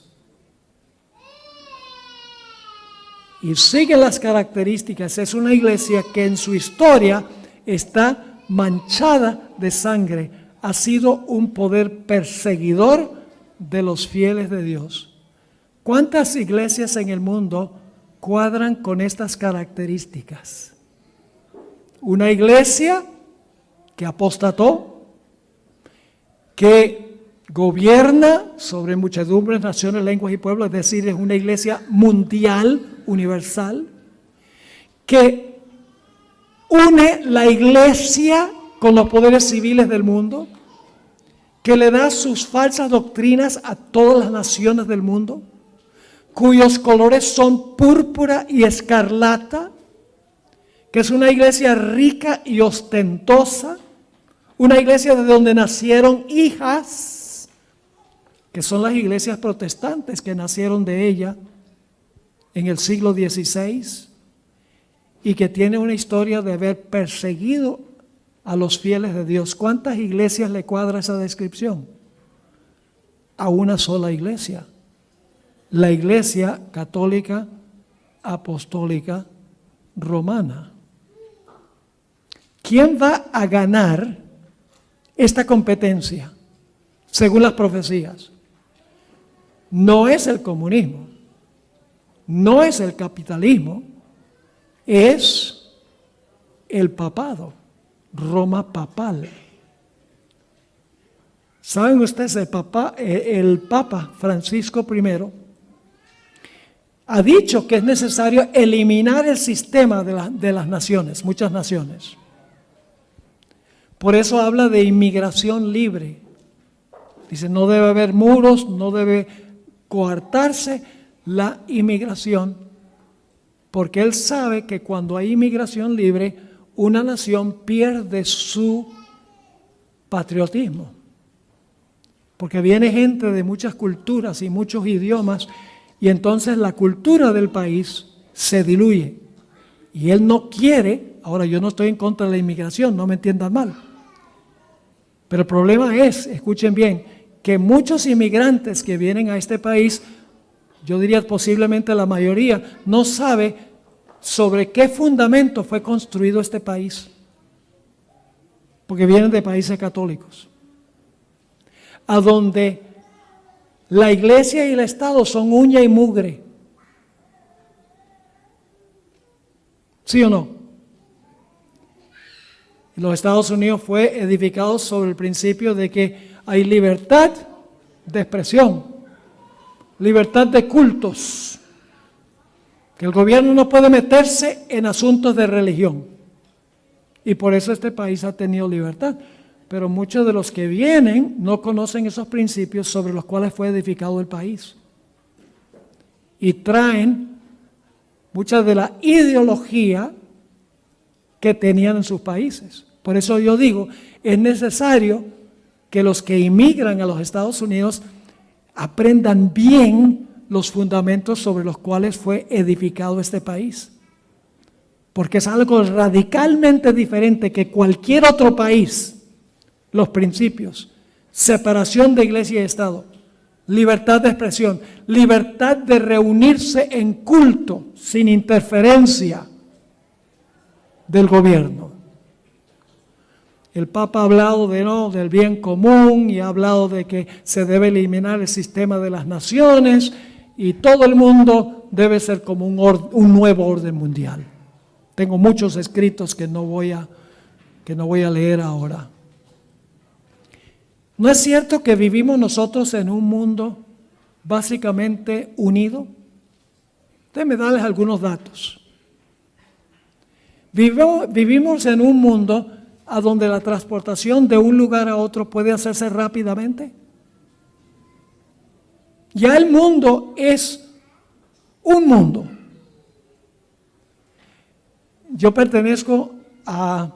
Y sigue las características. Es una iglesia que en su historia está manchada de sangre. Ha sido un poder perseguidor de los fieles de Dios. ¿Cuántas iglesias en el mundo cuadran con estas características? Una iglesia que apostató, que gobierna sobre muchedumbres, naciones, lenguas y pueblos, es decir, es una iglesia mundial, universal, que une la iglesia con los poderes civiles del mundo, que le da sus falsas doctrinas a todas las naciones del mundo, cuyos colores son púrpura y escarlata, que es una iglesia rica y ostentosa, una iglesia de donde nacieron hijas, que son las iglesias protestantes que nacieron de ella en el siglo XVI y que tiene una historia de haber perseguido a los fieles de Dios. ¿Cuántas iglesias le cuadra esa descripción? A una sola iglesia, la Iglesia Católica Apostólica Romana. ¿Quién va a ganar esta competencia según las profecías? No es el comunismo, no es el capitalismo, es el papado, Roma papal. ¿Saben ustedes? El Papa Francisco I ha dicho que es necesario eliminar el sistema de las naciones, muchas naciones. Por eso habla de inmigración libre. Dice, no debe haber muros, no debe coartarse la inmigración, porque él sabe que cuando hay inmigración libre, una nación pierde su patriotismo. Porque viene gente de muchas culturas y muchos idiomas, y entonces la cultura del país se diluye. Y él no quiere, ahora yo no estoy en contra de la inmigración, no me entiendan mal. Pero el problema es, escuchen bien, que muchos inmigrantes que vienen a este país, yo diría posiblemente la mayoría, no sabe sobre qué fundamento fue construido este país. Porque vienen de países católicos, a donde la iglesia y el Estado son uña y mugre. ¿Sí o no? Los Estados Unidos fue edificado sobre el principio de que hay libertad de expresión, libertad de cultos, que el gobierno no puede meterse en asuntos de religión. Y por eso este país ha tenido libertad. Pero muchos de los que vienen no conocen esos principios sobre los cuales fue edificado el país. Y traen mucha de la ideología que tenían en sus países. Por eso yo digo, es necesario que los que inmigran a los Estados Unidos aprendan bien los fundamentos sobre los cuales fue edificado este país. Porque es algo radicalmente diferente que cualquier otro país. Los principios, separación de iglesia y Estado, libertad de expresión, libertad de reunirse en culto sin interferencia del gobierno. El Papa ha hablado del bien común y ha hablado de que se debe eliminar el sistema de las naciones y todo el mundo debe ser como un nuevo orden mundial. Tengo muchos escritos que no voy a leer ahora. ¿No es cierto que vivimos nosotros en un mundo básicamente unido? Déjenme darles algunos datos. Vivimos en un mundo a donde la transportación de un lugar a otro puede hacerse rápidamente. Ya el mundo es un mundo. Yo pertenezco a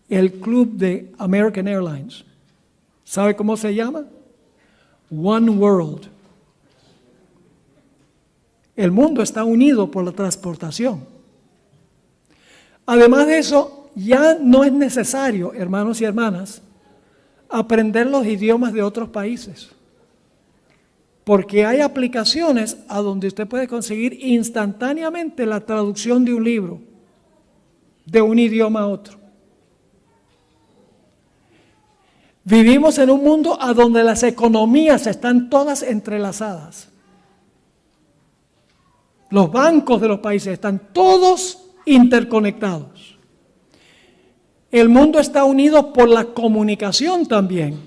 el club de American Airlines. ¿Sabe cómo se llama? One World. El mundo está unido por la transportación. Además de eso, ya no es necesario, hermanos y hermanas, aprender los idiomas de otros países. Porque hay aplicaciones a donde usted puede conseguir instantáneamente la traducción de un libro, de un idioma a otro. Vivimos en un mundo a donde las economías están todas entrelazadas. Los bancos de los países están todos interconectados. El mundo está unido por la comunicación también,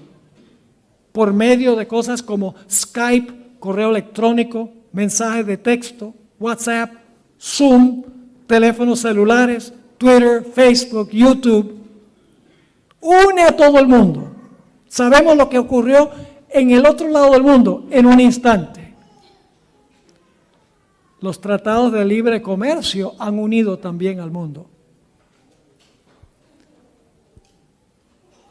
por medio de cosas como Skype, correo electrónico, mensajes de texto, WhatsApp, Zoom, teléfonos celulares, Twitter, Facebook, YouTube. Une a todo el mundo. Sabemos lo que ocurrió en el otro lado del mundo en un instante. Los tratados de libre comercio han unido también al mundo.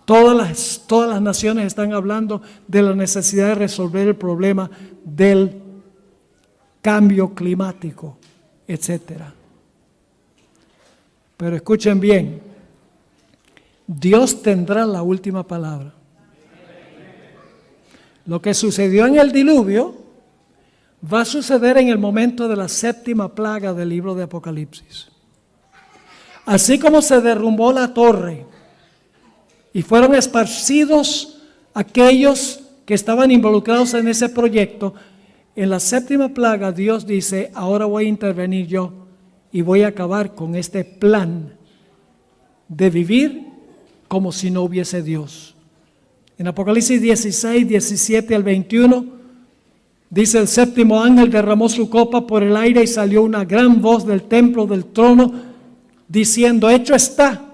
Todas las naciones están hablando de la necesidad de resolver el problema del cambio climático, etc. Pero escuchen bien, Dios tendrá la última palabra. Lo que sucedió en el diluvio va a suceder en el momento de la séptima plaga del libro de Apocalipsis. Así como se derrumbó la torre y fueron esparcidos aquellos que estaban involucrados en ese proyecto, en la séptima plaga Dios dice, ahora voy a intervenir yo y voy a acabar con este plan de vivir como si no hubiese Dios. En Apocalipsis 16, 17 al 21, dice: el séptimo ángel derramó su copa por el aire y salió una gran voz del templo del trono diciendo: hecho está.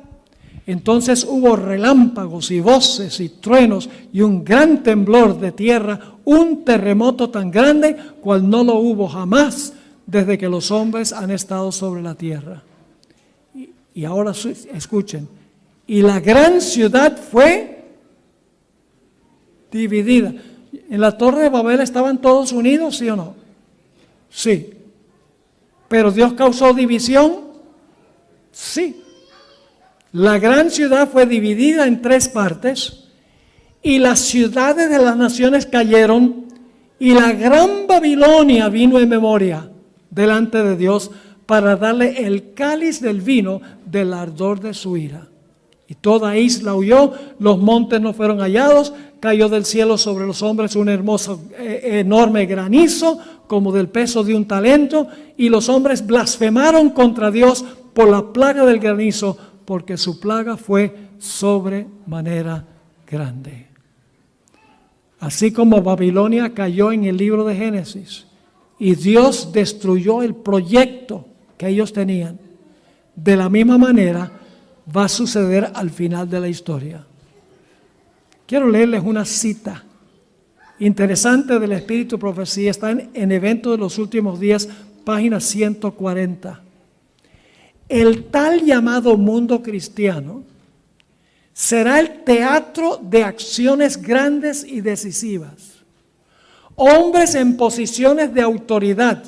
Entonces hubo relámpagos y voces y truenos y un gran temblor de tierra, un terremoto tan grande cual no lo hubo jamás desde que los hombres han estado sobre la tierra. Y ahora escuchen, y la gran ciudad fue dividida. ¿En la Torre de Babel estaban todos unidos, sí o no? Sí. ¿Pero Dios causó división? Sí. La gran ciudad fue dividida en 3 partes y las ciudades de las naciones cayeron y la gran Babilonia vino en memoria delante de Dios para darle el cáliz del vino del ardor de su ira. Y toda isla huyó, los montes no fueron hallados, cayó del cielo sobre los hombres un hermoso, enorme granizo, como del peso de un talento, y los hombres blasfemaron contra Dios por la plaga del granizo, porque su plaga fue sobremanera grande. Así como Babilonia cayó en el libro de Génesis, y Dios destruyó el proyecto que ellos tenían, de la misma manera va a suceder al final de la historia. Quiero leerles una cita interesante del Espíritu y Profecía. Está en Eventos de los Últimos Días, página 140. El tal llamado mundo cristiano será el teatro de acciones grandes y decisivas. Hombres en posiciones de autoridad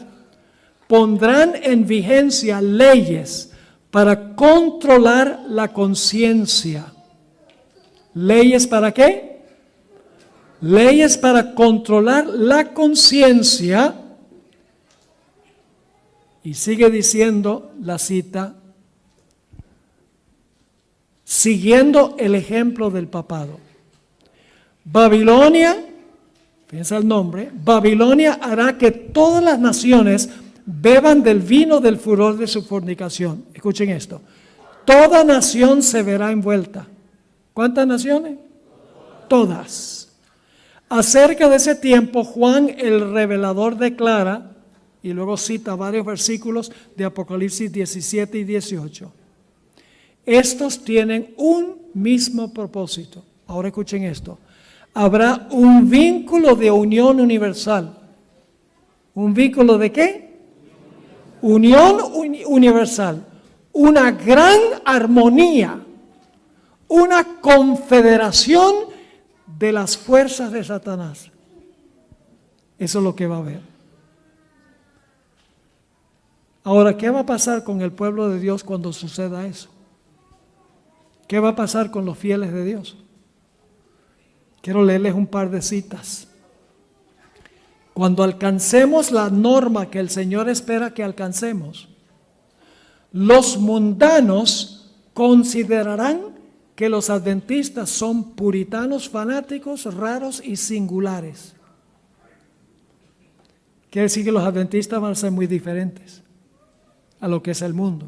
pondrán en vigencia leyes para controlar la conciencia. ¿Leyes para qué? Leyes para controlar la conciencia. Y sigue diciendo la cita, siguiendo el ejemplo del papado. Babilonia, piensa el nombre, Babilonia hará que todas las naciones beban del vino del furor de su fornicación. Escuchen esto. Toda nación se verá envuelta. ¿Cuántas naciones? Todas. Acerca de ese tiempo, Juan el revelador declara, y luego cita varios versículos de Apocalipsis 17 y 18. Estos tienen un mismo propósito. Ahora escuchen esto. Habrá un vínculo de unión universal. ¿Un vínculo de qué? Unión universal. Una gran armonía. Una confederación de las fuerzas de Satanás. Eso es lo que va a haber. Ahora, ¿qué va a pasar con el pueblo de Dios cuando suceda eso? ¿Qué va a pasar con los fieles de Dios? Quiero leerles un par de citas. Cuando alcancemos la norma que el Señor espera que alcancemos, los mundanos considerarán que los adventistas son puritanos, fanáticos, raros y singulares. Quiere decir que los adventistas van a ser muy diferentes a lo que es el mundo.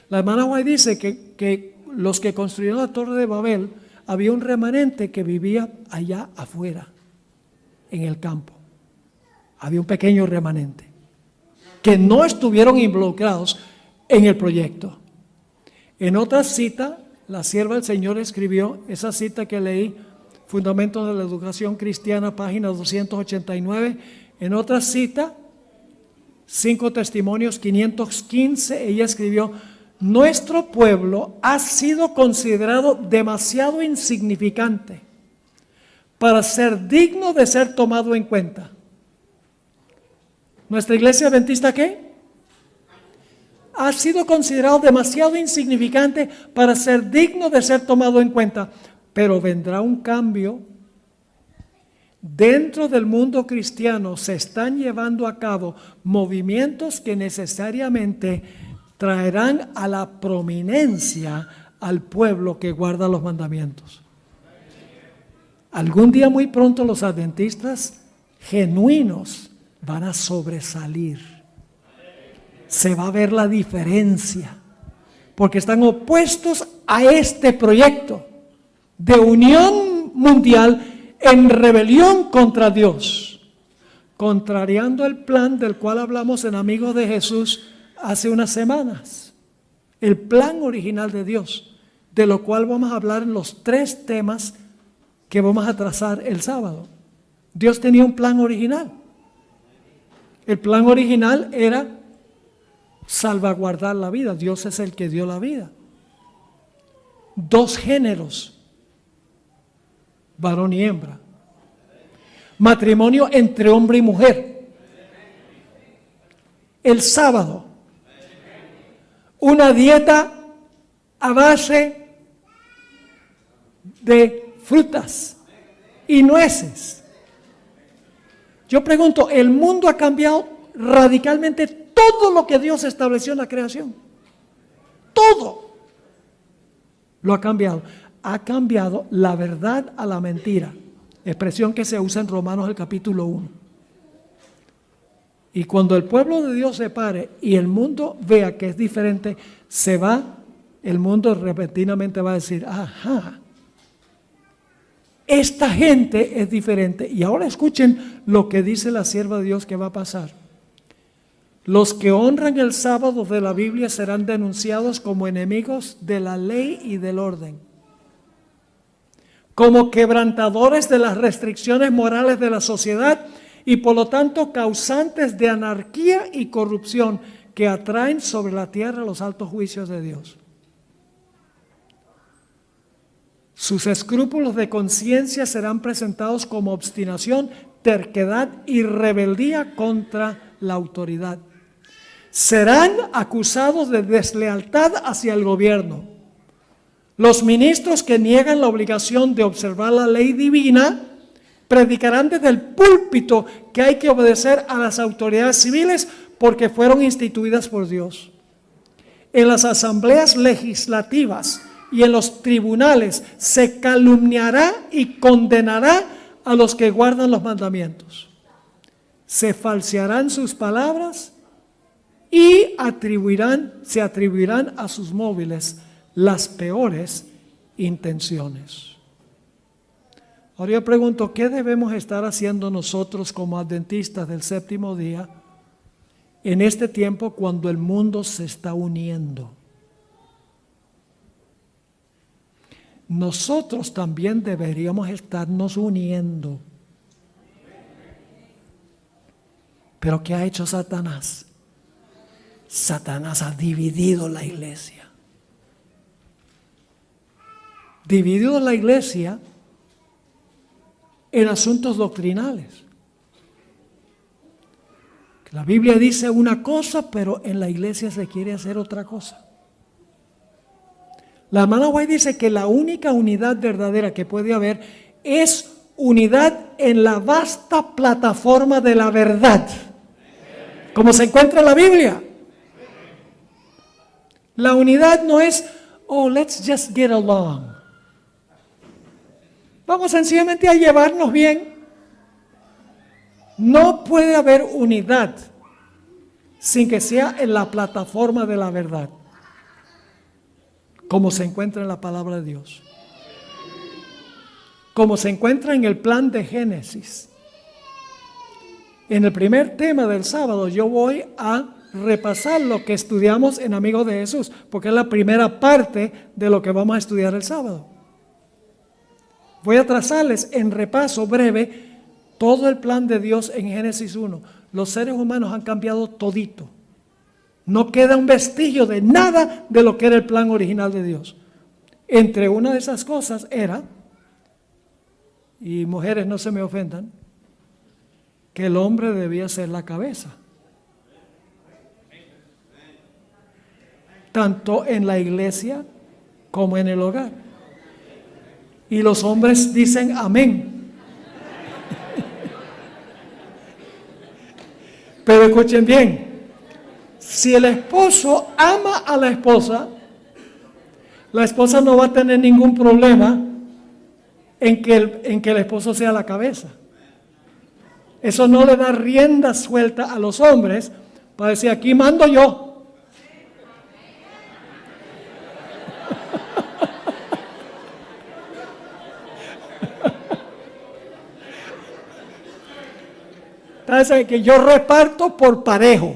La hermana White dice que los que construyeron la Torre de Babel, había un remanente que vivía allá afuera, en el campo. Había un pequeño remanente que no estuvieron involucrados en el proyecto. En otra cita, la sierva del Señor escribió, esa cita que leí, Fundamentos de la Educación Cristiana, página 289. En otra cita, 5 Testimonios 515, ella escribió: nuestro pueblo ha sido considerado demasiado insignificante para ser digno de ser tomado en cuenta. ¿Nuestra iglesia adventista qué? Ha sido considerado demasiado insignificante para ser digno de ser tomado en cuenta. Pero vendrá un cambio. Dentro del mundo cristiano se están llevando a cabo movimientos que necesariamente traerán a la prominencia al pueblo que guarda los mandamientos. Algún día muy pronto los adventistas genuinos van a sobresalir. Se va a ver la diferencia, porque están opuestos a este proyecto de unión mundial en rebelión contra Dios, contrariando el plan del cual hablamos en Amigos de Jesús hace unas semanas, el plan original de Dios, de lo cual vamos a hablar en los 3 temas que vamos a trazar el sábado. Dios tenía un plan original. El plan original era salvaguardar la vida. Dios es el que dio la vida. 2 géneros, varón y hembra. Matrimonio entre hombre y mujer. El sábado, una dieta a base de frutas y nueces. Yo pregunto, el mundo ha cambiado radicalmente todo lo que Dios estableció en la creación. Todo lo ha cambiado. Ha cambiado la verdad a la mentira. Expresión que se usa en Romanos el capítulo 1. Y cuando el pueblo de Dios se pare y el mundo vea que es diferente, el mundo repentinamente va a decir: ajá, esta gente es diferente. Y ahora escuchen lo que dice la sierva de Dios que va a pasar. Los que honran el sábado de la Biblia serán denunciados como enemigos de la ley y del orden, como quebrantadores de las restricciones morales de la sociedad y por lo tanto causantes de anarquía y corrupción que atraen sobre la tierra los altos juicios de Dios. Sus escrúpulos de conciencia serán presentados como obstinación, terquedad y rebeldía contra la autoridad. Serán acusados de deslealtad hacia el gobierno. Los ministros que niegan la obligación de observar la ley divina predicarán desde el púlpito que hay que obedecer a las autoridades civiles porque fueron instituidas por Dios. En las asambleas legislativas y en los tribunales se calumniará y condenará a los que guardan los mandamientos. Se falsearán sus palabras y se atribuirán a sus móviles las peores intenciones. Ahora yo pregunto, ¿qué debemos estar haciendo nosotros como adventistas del séptimo día en este tiempo cuando el mundo se está uniendo. Nosotros también deberíamos estarnos uniendo. Pero ¿qué ha hecho Satanás? Satanás ha dividido la iglesia. Dividido la iglesia en asuntos doctrinales. La Biblia dice una cosa, pero en la iglesia se quiere hacer otra cosa. La hermana White dice que la única unidad verdadera que puede haber es unidad en la vasta plataforma de la verdad, como se encuentra en la Biblia. La unidad no es, oh, let's just get along. Vamos sencillamente a llevarnos bien. No puede haber unidad sin que sea en la plataforma de la verdad, como se encuentra en la palabra de Dios, como se encuentra en el plan de Génesis. En el primer tema del sábado yo voy a repasar lo que estudiamos en Amigos de Jesús, porque es la primera parte de lo que vamos a estudiar el sábado. Voy a trazarles en repaso breve todo el plan de Dios en Génesis 1. Los seres humanos han cambiado todito. No queda un vestigio de nada de lo que era el plan original de Dios. Entre una de esas cosas era, y mujeres no se me ofendan, que el hombre debía ser la cabeza. Tanto en la iglesia como en el hogar. Y los hombres dicen amén. Pero escuchen bien, si el esposo ama a la esposa no va a tener ningún problema en que el esposo sea la cabeza. Eso no le da rienda suelta a los hombres para decir, aquí mando yo. Entonces, que yo reparto por parejo.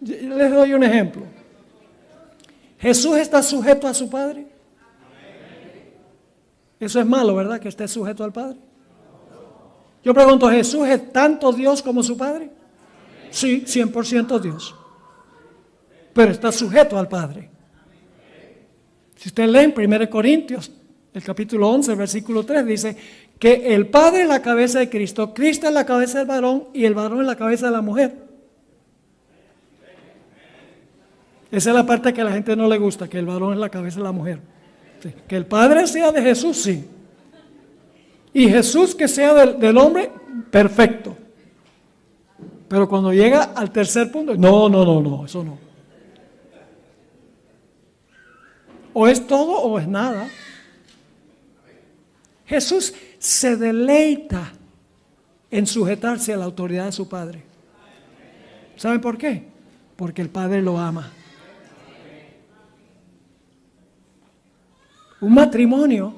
Les doy un ejemplo. Jesús está sujeto a su Padre. Eso es malo, ¿verdad? Que esté sujeto al Padre. Yo pregunto, ¿Jesús es tanto Dios como su Padre? Sí, 100% Dios. Pero está sujeto al Padre. Si usted lee en 1 Corintios, el capítulo 11, versículo 3, dice que el Padre es la cabeza de Cristo, Cristo es la cabeza del varón y el varón es la cabeza de la mujer. Esa es la parte que a la gente no le gusta, que el varón es la cabeza de la mujer. Sí. Que el Padre sea de Jesús, sí. Y Jesús que sea del hombre, perfecto. Pero cuando llega al tercer punto, no, eso no. O es todo o es nada. Jesús se deleita en sujetarse a la autoridad de su Padre. ¿Saben por qué? Porque el Padre lo ama. Un matrimonio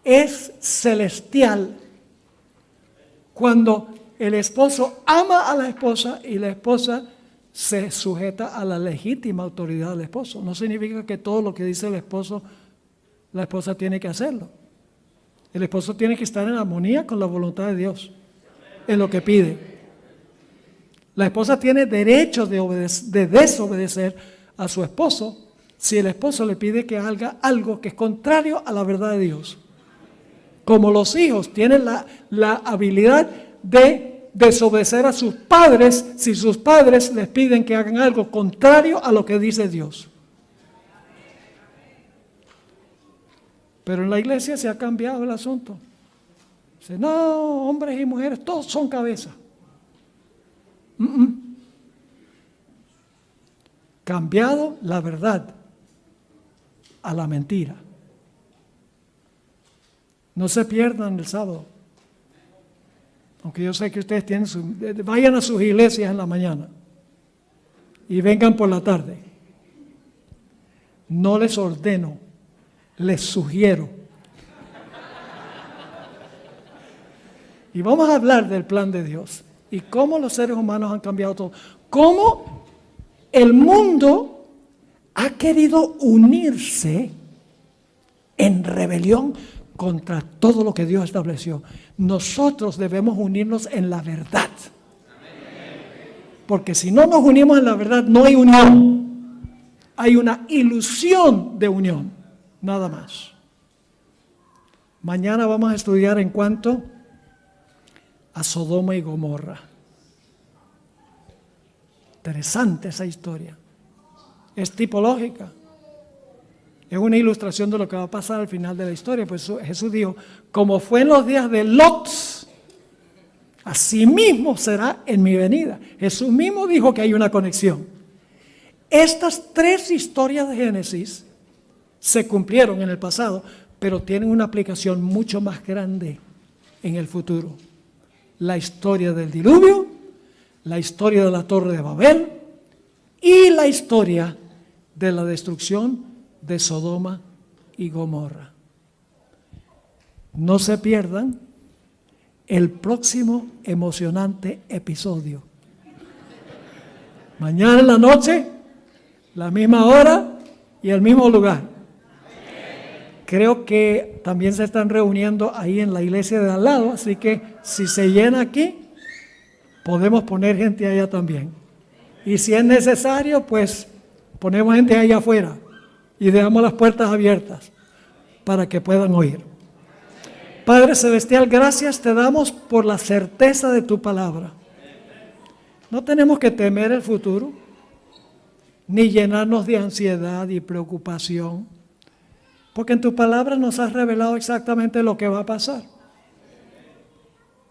es celestial cuando el esposo ama a la esposa y la esposa se sujeta a la legítima autoridad del esposo. No significa que todo lo que dice el esposo, la esposa tiene que hacerlo. El esposo tiene que estar en armonía con la voluntad de Dios, en lo que pide. La esposa tiene derecho de desobedecer a su esposo si el esposo le pide que haga algo que es contrario a la verdad de Dios. Como los hijos tienen la habilidad de desobedecer a sus padres si sus padres les piden que hagan algo contrario a lo que dice Dios. Pero en la iglesia se ha cambiado el asunto. Dice, no, hombres y mujeres, todos son cabeza. Cambiado la verdad a la mentira. No se pierdan el sábado. Aunque yo sé que ustedes tienen vayan a sus iglesias en la mañana y vengan por la tarde. No les ordeno, les sugiero Y vamos a hablar del plan de Dios y cómo los seres humanos han cambiado todo. Cómo el mundo ha querido unirse en rebelión contra todo lo que Dios estableció. Nosotros debemos unirnos en la verdad. Porque si no nos unimos en la verdad, no hay unión. Hay una ilusión de unión, nada más. Mañana vamos a estudiar en cuanto a Sodoma y Gomorra. Interesante esa historia. Es tipológica. Es una ilustración de lo que va a pasar al final de la historia. Pues Jesús dijo, como fue en los días de Lot, así mismo será en mi venida. Jesús mismo dijo que hay una conexión. Estas tres historias de Génesis se cumplieron en el pasado, pero tienen una aplicación mucho más grande en el futuro. La historia del diluvio, la historia de la Torre de Babel y la historia de la destrucción de Sodoma y Gomorra. No se pierdan el próximo emocionante episodio. Mañana en la noche, la misma hora y el mismo lugar. Creo que también se están reuniendo ahí en la iglesia de al lado, así que si se llena aquí, podemos poner gente allá también. Y si es necesario, pues ponemos gente allá afuera y dejamos las puertas abiertas para que puedan oír. Padre Celestial, gracias te damos por la certeza de tu palabra. No tenemos que temer el futuro, ni llenarnos de ansiedad y preocupación, porque en tu palabra nos has revelado exactamente lo que va a pasar.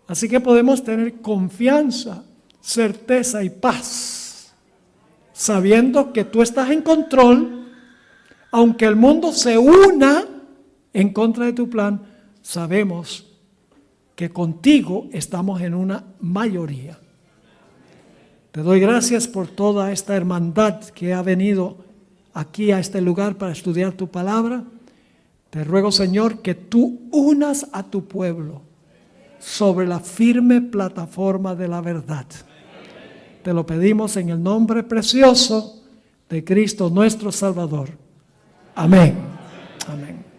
Así que podemos tener confianza, certeza y paz, sabiendo que tú estás en control, aunque el mundo se una en contra de tu plan, sabemos que contigo estamos en una mayoría. Te doy gracias por toda esta hermandad que ha venido aquí a este lugar para estudiar tu palabra. Te ruego, Señor, que tú unas a tu pueblo sobre la firme plataforma de la verdad. Te lo pedimos en el nombre precioso de Cristo nuestro Salvador. Amén. Amén.